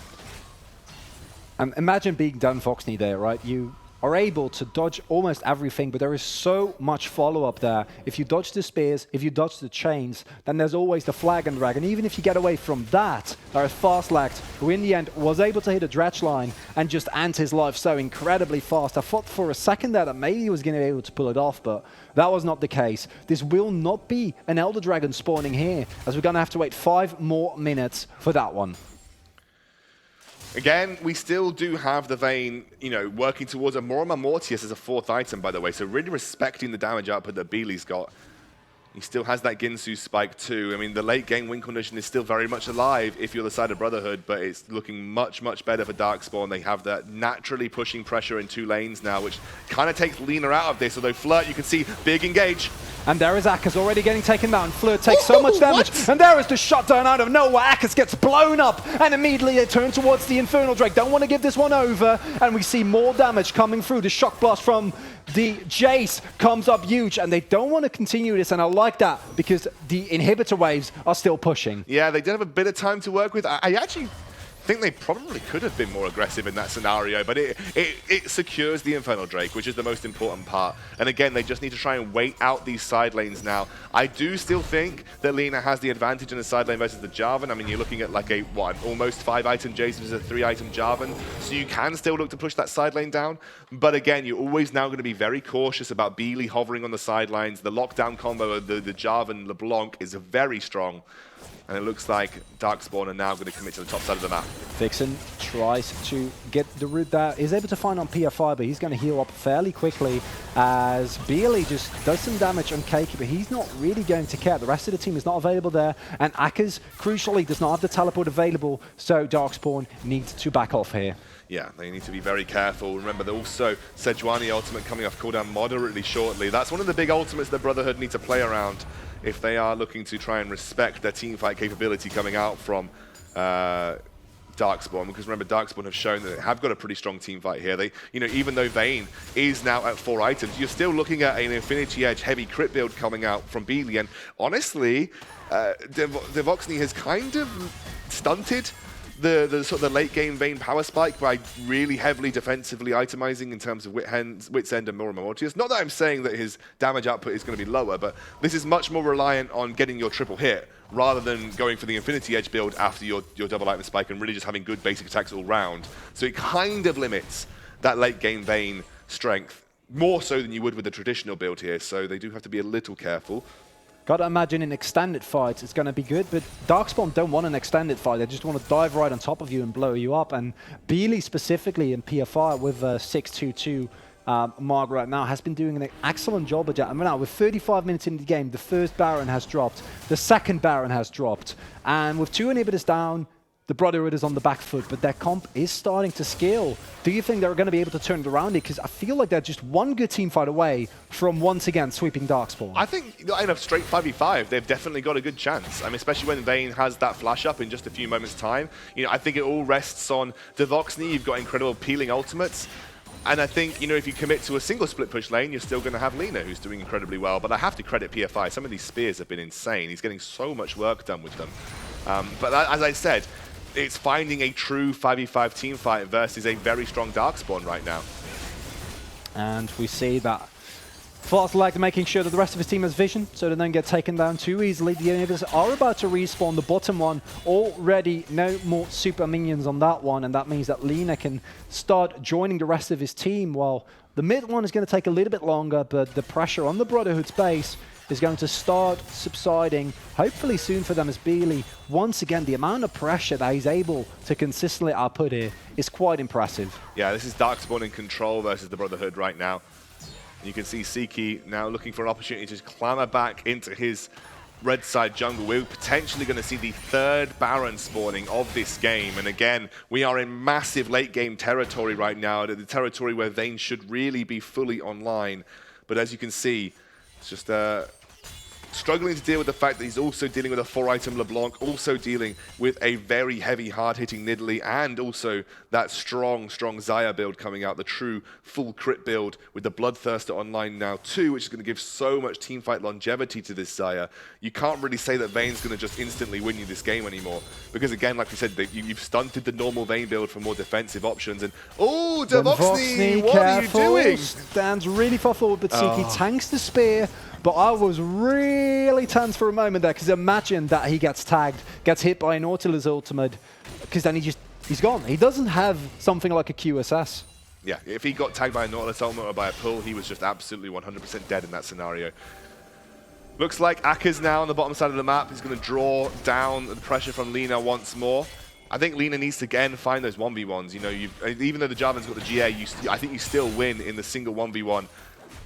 Imagine being Dan Voxney there, right? You are able to dodge almost everything, but there is so much follow-up there. If you dodge the spears, if you dodge the chains, then there's always the flag and drag. And even if you get away from that, there is Fastlect, who in the end was able to hit a dredge line and just end his life so incredibly fast. I thought for a second there that maybe he was going to be able to pull it off, but that was not the case. This will not be an Elder Dragon spawning here, as we're going to have to wait 5 more minutes for that one. Again, we still do have the Vayne, working towards a Mormortius as a 4th item, by the way, so really respecting the damage output that Beely's got. He still has that Ginsu spike too. I mean, the late game win condition is still very much alive if you're the side of Brotherhood, but it's looking much better for Darkspawn. They have that naturally pushing pressure in 2 lanes now, which kind of takes Lina out of this, although Flirt, you can see, big engage. And there is Akkers already getting taken down. Flirt takes so much damage. What? And there is the shutdown out of nowhere. Akkers gets blown up, and immediately they turn towards the Infernal Drake. Don't want to give this one over, and we see more damage coming through. The shock blast from the Jace comes up huge, and they don't want to continue this, and I like that because the inhibitor waves are still pushing. Yeah, they did have a bit of time to work with. I actually think they probably could have been more aggressive in that scenario, but it secures the Infernal Drake, which is the most important part. And again, they just need to try and wait out these side lanes now. I do still think that Lina has the advantage in the side lane versus the Jarvan. I mean, you're looking at like a, almost 5-item Jace versus a 3-item Jarvan, so you can still look to push that side lane down. But again, you're always now going to be very cautious about Beely hovering on the sidelines. The lockdown combo of the Jarvan LeBlanc is very strong. And it looks like Darkspawn are now going to commit to the top side of the map. Vixen tries to get the root there. He's able to find on PFI, but he's going to heal up fairly quickly as Beely just does some damage on Keiki, but he's not really going to care. The rest of the team is not available there, and Akkers, crucially, does not have the teleport available, so Darkspawn needs to back off here. Yeah, they need to be very careful. Remember, there's also Sejuani ultimate coming off cooldown moderately shortly. That's one of the big ultimates that Brotherhood need to play around if they are looking to try and respect their teamfight capability coming out from Darkspawn. Because remember, Darkspawn have shown that they have got a pretty strong teamfight here. They, even though Vayne is now at 4 items, you're still looking at an Infinity Edge heavy crit build coming out from Beely. And honestly, Devoxney has kind of stunted the sort of the late game Vayne power spike by really heavily defensively itemizing in terms of Wit's End and Mora Mortius. Not that I'm saying that his damage output is going to be lower, but this is much more reliant on getting your triple hit rather than going for the Infinity Edge build after your double item spike and really just having good basic attacks all round. So it kind of limits that late game Vayne strength, more so than you would with the traditional build here, so they do have to be a little careful. Gotta imagine in extended fights it's gonna be good, but Darkspawn don't want an extended fight, they just want to dive right on top of you and blow you up, and EJBY specifically in PFR with 622 Marg right now has been doing an excellent job at that. I mean, now with 35 minutes in the game, the first Baron has dropped, the second Baron has dropped, and with 2 inhibitors down, the Brotherhood is on the back foot, but their comp is starting to scale. Do you think they're going to be able to turn it around? Because I feel like they're just one good team fight away from once again sweeping Darkspawn. I think in a straight 5v5, they've definitely got a good chance. I mean, especially when Vayne has that flash up in just a few moments' time. You know, I think it all rests on Devoxny. You've got incredible peeling ultimates. And I think, you know, if you commit to a single split push lane, you're still going to have Lina, who's doing incredibly well. But I have to credit PFI. Some of these spears have been insane. He's getting so much work done with them. But as I said, it's finding a true 5v5 team fight versus a very strong Darkspawn right now. And we see that Fastlag making sure that the rest of his team has vision so they don't get taken down too easily. The inhibitors are about to respawn. The bottom one already no more super minions on that one, and that means that Lina can start joining the rest of his team, while the mid one is going to take a little bit longer, but the pressure on the Brotherhood's base is going to start subsiding, hopefully soon for them, as EJBY, once again, the amount of pressure that he's able to consistently output here is quite impressive. Yeah, this is Darkspawn in control versus the Brotherhood right now. You can see Seiki now looking for an opportunity to clamber back into his red side jungle. We're potentially going to see the 3rd Baron spawning of this game. And again, we are in massive late game territory right now, the territory where Vayne should really be fully online. But as you can see, it's just struggling to deal with the fact that he's also dealing with a 4-item LeBlanc, also dealing with a very heavy, hard-hitting Nidalee, and also that strong Xayah build coming out, the true full crit build with the Bloodthirster online now too, which is going to give so much teamfight longevity to this Xayah. You can't really say that Vayne's going to just instantly win you this game anymore, because again, like we said, you've stunted the normal Vayne build for more defensive options, and oh, Devoxny, what are you doing? Stands really far forward, but Seiki tanks the spear. But I was really tense for a moment there, because imagine that he gets tagged, gets hit by an Nautilus ultimate, because then he's gone. He doesn't have something like a QSS. Yeah, if he got tagged by a Nautilus ultimate or by a pull, he was just absolutely 100% dead in that scenario. Looks like Akka's now on the bottom side of the map. He's going to draw down the pressure from Lina once more. I think Lina needs to again find those 1v1s. You know, even though the Jarvan's got the GA, I think you still win in the single 1v1.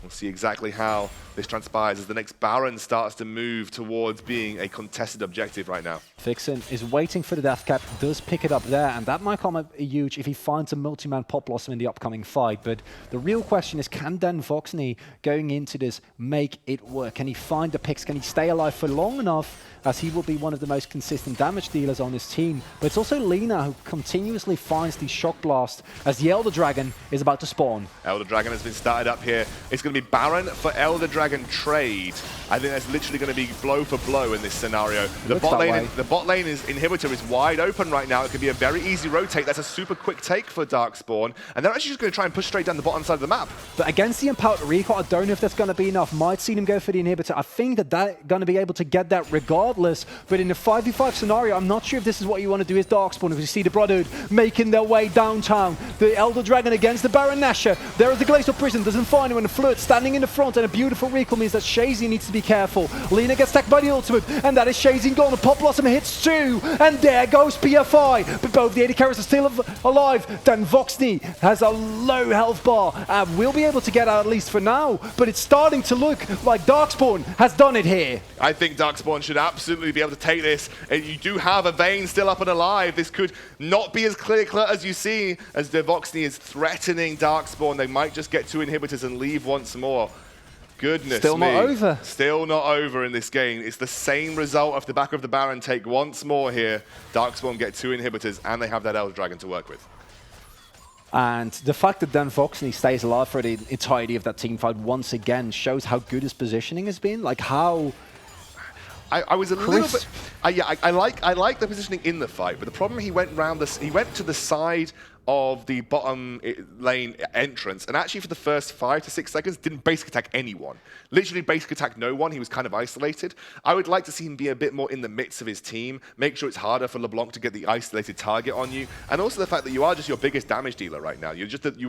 We'll see exactly how this transpires as the next Baron starts to move towards being a contested objective right now. Vixen is waiting for the death cap, does pick it up there, and that might come up huge if he finds a multi-man Pop Blossom in the upcoming fight. But the real question is, can Devoxny going into this make it work? Can he find the picks? Can he stay alive for long enough, as he will be one of the most consistent damage dealers on his team? But it's also Lina who continuously finds the Shock Blast as the Elder Dragon is about to spawn. Elder Dragon has been started up here. It's going to be Baron for Elder Dragon trade. I think that's literally going to be blow for blow in this scenario. The bot lane inhibitor is wide open right now. It could be a very easy rotate. That's a super quick take for Darkspawn. And they're actually just going to try and push straight down the bottom side of the map. But against the Empowered Recall, I don't know if that's going to be enough. Might see him go for the inhibitor. I think that they're going to be able to get that regardless. But in a 5v5 scenario, I'm not sure if this is what you want to do as Darkspawn. If you see the Brotherhood making their way downtown, the Elder Dragon against the Baron Nashor. There is the Glacial Prison, doesn't find him, and the Flirt standing in the front, and a beautiful recall means that Shazy needs to be careful. Lina gets attacked by the ultimate, and that is Shazy gone. The Pop Blossom hits 2, and there goes PFI. But both the 80 carries are still alive. Devoxny has a low health bar and will be able to get out at least for now, but it's starting to look like Darkspawn has done it here. I think Darkspawn should absolutely be able to take this. You do have a Vayne still up and alive. This could not be as clear-cut as you see, as Devoxny is threatening Darkspawn. They might just get 2 inhibitors and leave once more. Goodness Still me. not over. Still not over in this game. It's the same result off the back of the Baron take once more here. Darkspawn get 2 inhibitors, and they have that Elder Dragon to work with. And the fact that Devoxny stays alive for the entirety of that team fight once again shows how good his positioning has been. Like how I was a little bit. Yeah, I like the positioning in the fight, but the problem he went to the side of the bottom lane entrance, and actually for the first 5 to 6 seconds didn't basic attack anyone. Literally basic attack no one. He was kind of isolated. I would like to see him be a bit more in the midst of his team, make sure it's harder for LeBlanc to get the isolated target on you, and also the fact that you are just your biggest damage dealer right now. You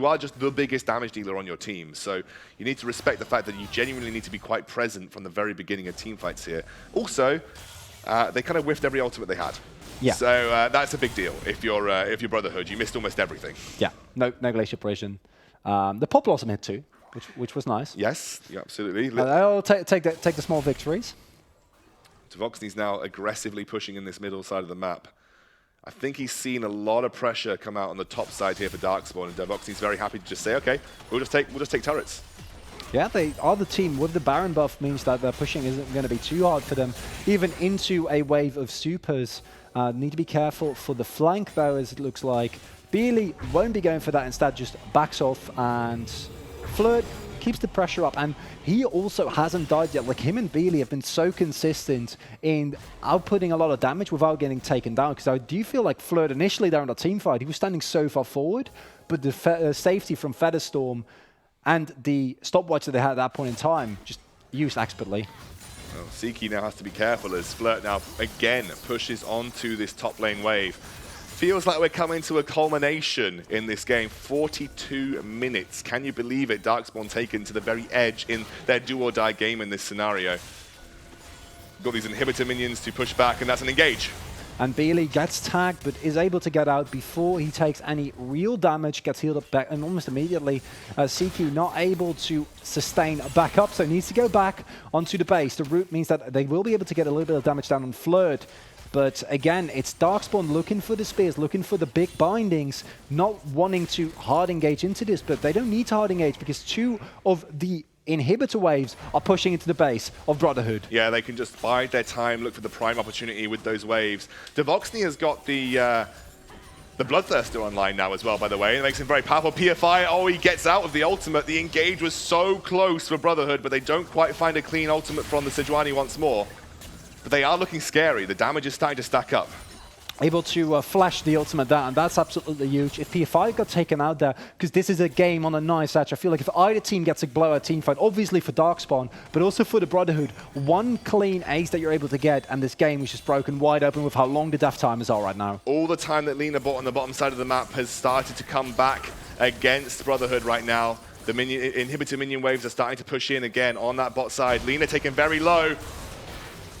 are just the biggest damage dealer on your team, so you need to respect the fact that you genuinely need to be quite present from the very beginning of team fights here. Also, they kind of whiffed every ultimate they had. Yeah. So that's a big deal. If you're Brotherhood, you missed almost everything. Yeah. No Glacier Prison. The Pop Blossom hit too, which was nice. Yes. Yeah. Absolutely. I'll take the small victories. Devoxny's now aggressively pushing in this middle side of the map. I think he's seen a lot of pressure come out on the top side here for Darkspawn, and Devoxny's very happy to just say, okay, we'll just take turrets. Yeah, they are the team with the Baron buff, means that their pushing isn't going to be too hard for them, even into a wave of supers. Need to be careful for the flank, though, as it looks like Beely won't be going for that, instead just backs off, and Flirt keeps the pressure up, and he also hasn't died yet. Like, him and Beely have been so consistent in outputting a lot of damage without getting taken down, because I do feel like Flirt initially there in the team fight, he was standing so far forward, but the safety from Featherstorm and the stopwatch that they had at that point in time just used expertly. Well, Siki now has to be careful as Flirt now again pushes onto this top lane wave. Feels like we're coming to a culmination in this game. 42 minutes. Can you believe it? Darkspawn taken to the very edge in their do or die game in this scenario. Got these inhibitor minions to push back, and that's an engage. And Beely gets tagged, but is able to get out before he takes any real damage, gets healed up back, and almost immediately, CQ not able to sustain back up, so needs to go back onto the base. The route means that they will be able to get a little bit of damage down on Flirt, but again, it's Darkspawn looking for the spears, looking for the big bindings, not wanting to hard engage into this, but they don't need to hard engage because two of the inhibitor waves are pushing into the base of Brotherhood. Yeah, they can just bide their time, look for the prime opportunity with those waves. Devoxny has got the Bloodthirster online now as well, by the way. It makes him very powerful. PFI, oh, he gets out of the ultimate. The engage was so close for Brotherhood, but they don't quite find a clean ultimate from the Sejuani once more. But they are looking scary. The damage is starting to stack up. Able to flash the ultimate down, and that's absolutely huge. If PFI got taken out there, because this is a game on a nice edge, I feel like if either team gets a blowout team fight, obviously for Darkspawn, but also for the Brotherhood, one clean ace that you're able to get, and this game is just broken wide open with how long the death timers are right now. All the time that Lina bought on the bottom side of the map has started to come back against Brotherhood right now. The inhibitor minion waves are starting to push in again on that bot side. Lina taken very low.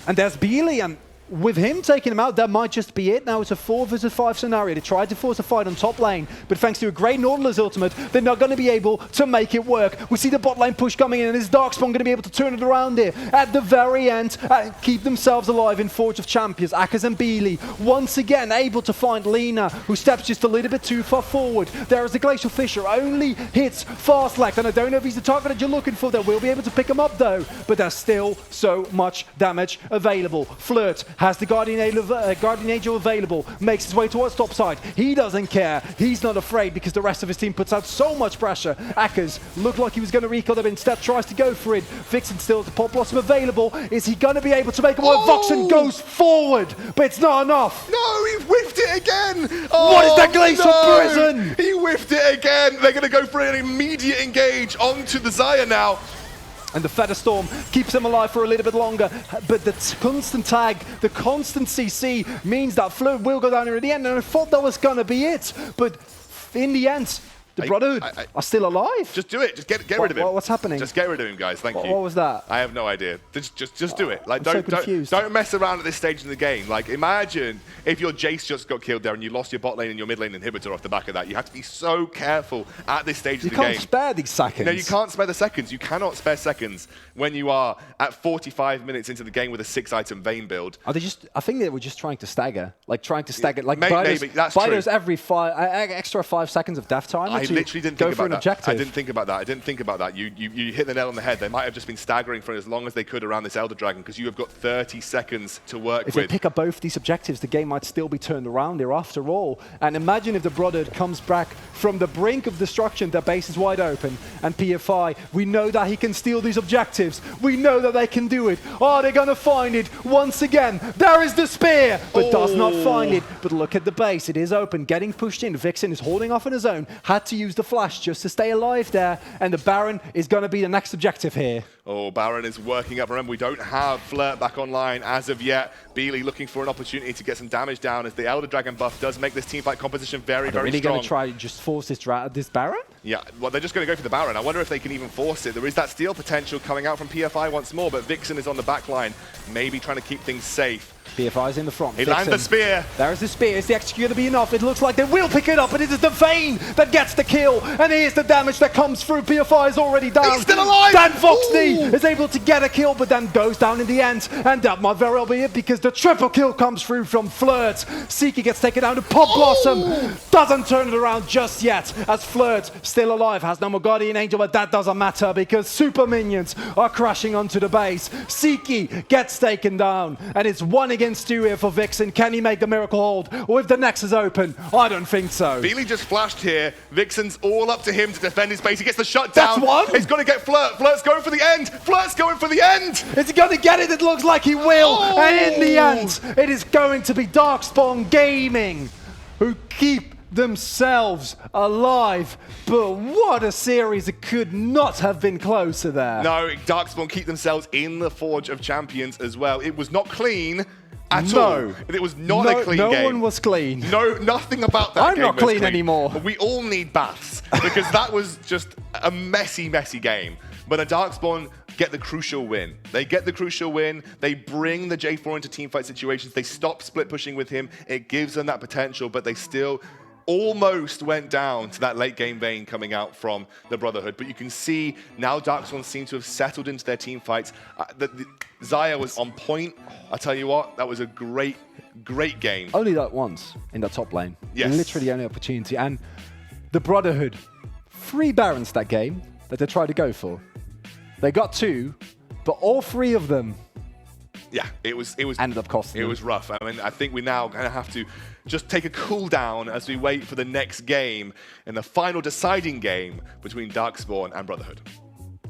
And there's Beely, and with him taking him out, that might just be it. Now it's a 4 versus 5 scenario. They tried to force a fight on top lane, but thanks to a great Nautilus ultimate, they're not going to be able to make it work. We see the bot lane push coming in, and is Darkspawn going to be able to turn it around here at the very end, keep themselves alive in Forge of Champions. Akaz and Beely once again able to find Lina, who steps just a little bit too far forward. There is the Glacial Fissure, only hits fast left, and I don't know if he's the target that you're looking for. They will be able to pick him up though, but there's still so much damage available. Flirt has the Guardian Angel available, makes his way towards top side. He doesn't care. He's not afraid because the rest of his team puts out so much pressure. Akaz looked like he was going to recall them, instead tries to go for it. Vixen still has the Pop Blossom available. Is he going to be able to make it work? Voxen goes forward, but it's not enough. No, he whiffed it again. Oh, what is that Glacial Prison? He whiffed it again. They're going to go for an immediate engage onto the Xayah now. And the Featherstorm keeps him alive for a little bit longer, but the constant tag, the constant CC means that Flirt will go down here at the end, and I thought that was going to be it, but in the end, the Brotherhood are still alive. Just do it. Just get rid of him. What's happening? Just get rid of him, guys. Thank you. What was that? I have no idea. Just do it. Like, I'm don't mess around at this stage in the game. Like, imagine if your Jace just got killed there and you lost your bot lane and your mid lane inhibitor off the back of that. You have to be so careful at this stage of the game. You can't spare these seconds. No, you can't spare the seconds. You cannot spare seconds when you are at 45 minutes into the game with a 6-item Vayne build. Are they just? I think they were just trying to stagger, like trying to stagger, like maybe that's buy true. those every extra 5 seconds of death time. to literally didn't go think for about an that. objective. I didn't think about that. I didn't think about that. You hit the nail on the head. They might have just been staggering for as long as they could around this Elder Dragon because you have got 30 seconds to work If with. they pick up both these objectives, the game might still be turned around here after all. And imagine if the Brotherhood comes back from the brink of destruction, their base is wide open, and PFI, we know that he can steal these objectives. We know that they can do it. Oh, they're gonna find it once again. There is the spear, but does not find it. But look at the base, it is open, getting pushed in. Vixen is holding off on his own, had to use the flash just to stay alive there, and the Baron is gonna be the next objective here. Oh, Baron is working up. Remember, we don't have Flirt back online as of yet. Beely looking for an opportunity to get some damage down as the Elder Dragon buff does make this teamfight composition very, very really strong. going to try and just force this Baron? Yeah, well, they're just going to go for the Baron. I wonder if they can even force it. There is that steal potential coming out from PFI once more, but Vixen is on the back line, maybe trying to keep things safe. PFI is in the front. He lands the spear. There is the spear. Is the execute going to be enough? It looks like they will pick it up, but it is the Vayne that gets the kill. And here's the damage that comes through. PFI is already down. He's still alive! Dan Foxney is able to get a kill, but then goes down in the end. And that might very well be it, because the triple kill comes through from Flirt. Seeky gets taken down to Pop Blossom. Doesn't turn it around just yet, as Flirt, still alive, has no more Guardian Angel, but that doesn't matter, because super minions are crashing onto the base. Seeky gets taken down, and it's 1 against 2 here for Vixen. Can he make the miracle hold? Or if the Nexus open? I don't think so. Beely just flashed here. Vixen's all up to him to defend his base. He gets the shut down. That's one. He's going to get Flirt. Flirt's going for the end. Flirt's going for the end. Is he going to get it? It looks like he will. And in the end, it is going to be Darkspawn Gaming who keep themselves alive. But what a series. It could not have been closer there. No, Darkspawn keep themselves in the Forge of Champions as well. It was not clean at all. It was not a clean game. No one was clean. No, nothing about that game I'm not was clean anymore. But we all need baths because that was just a messy, messy game. But a Darkspawn get the crucial win. They get the crucial win. They bring the J4 into teamfight situations. They stop split pushing with him. It gives them that potential, but they still almost went down to that late game Vayne coming out from the Brotherhood. But you can see now Darkspawn seem to have settled into their team fights. Zaya was on point. I tell you what, that was a great, great game. Only that once in the top lane. Yes. Literally the only opportunity. And the Brotherhood, 3 Barons that game that they tried to go for. They got 2, but all 3 of them it was ended up costing them. It was rough. I mean, I think we now kind of have to just take a cool down as we wait for the next game in the final deciding game between Darkspawn and Brotherhood.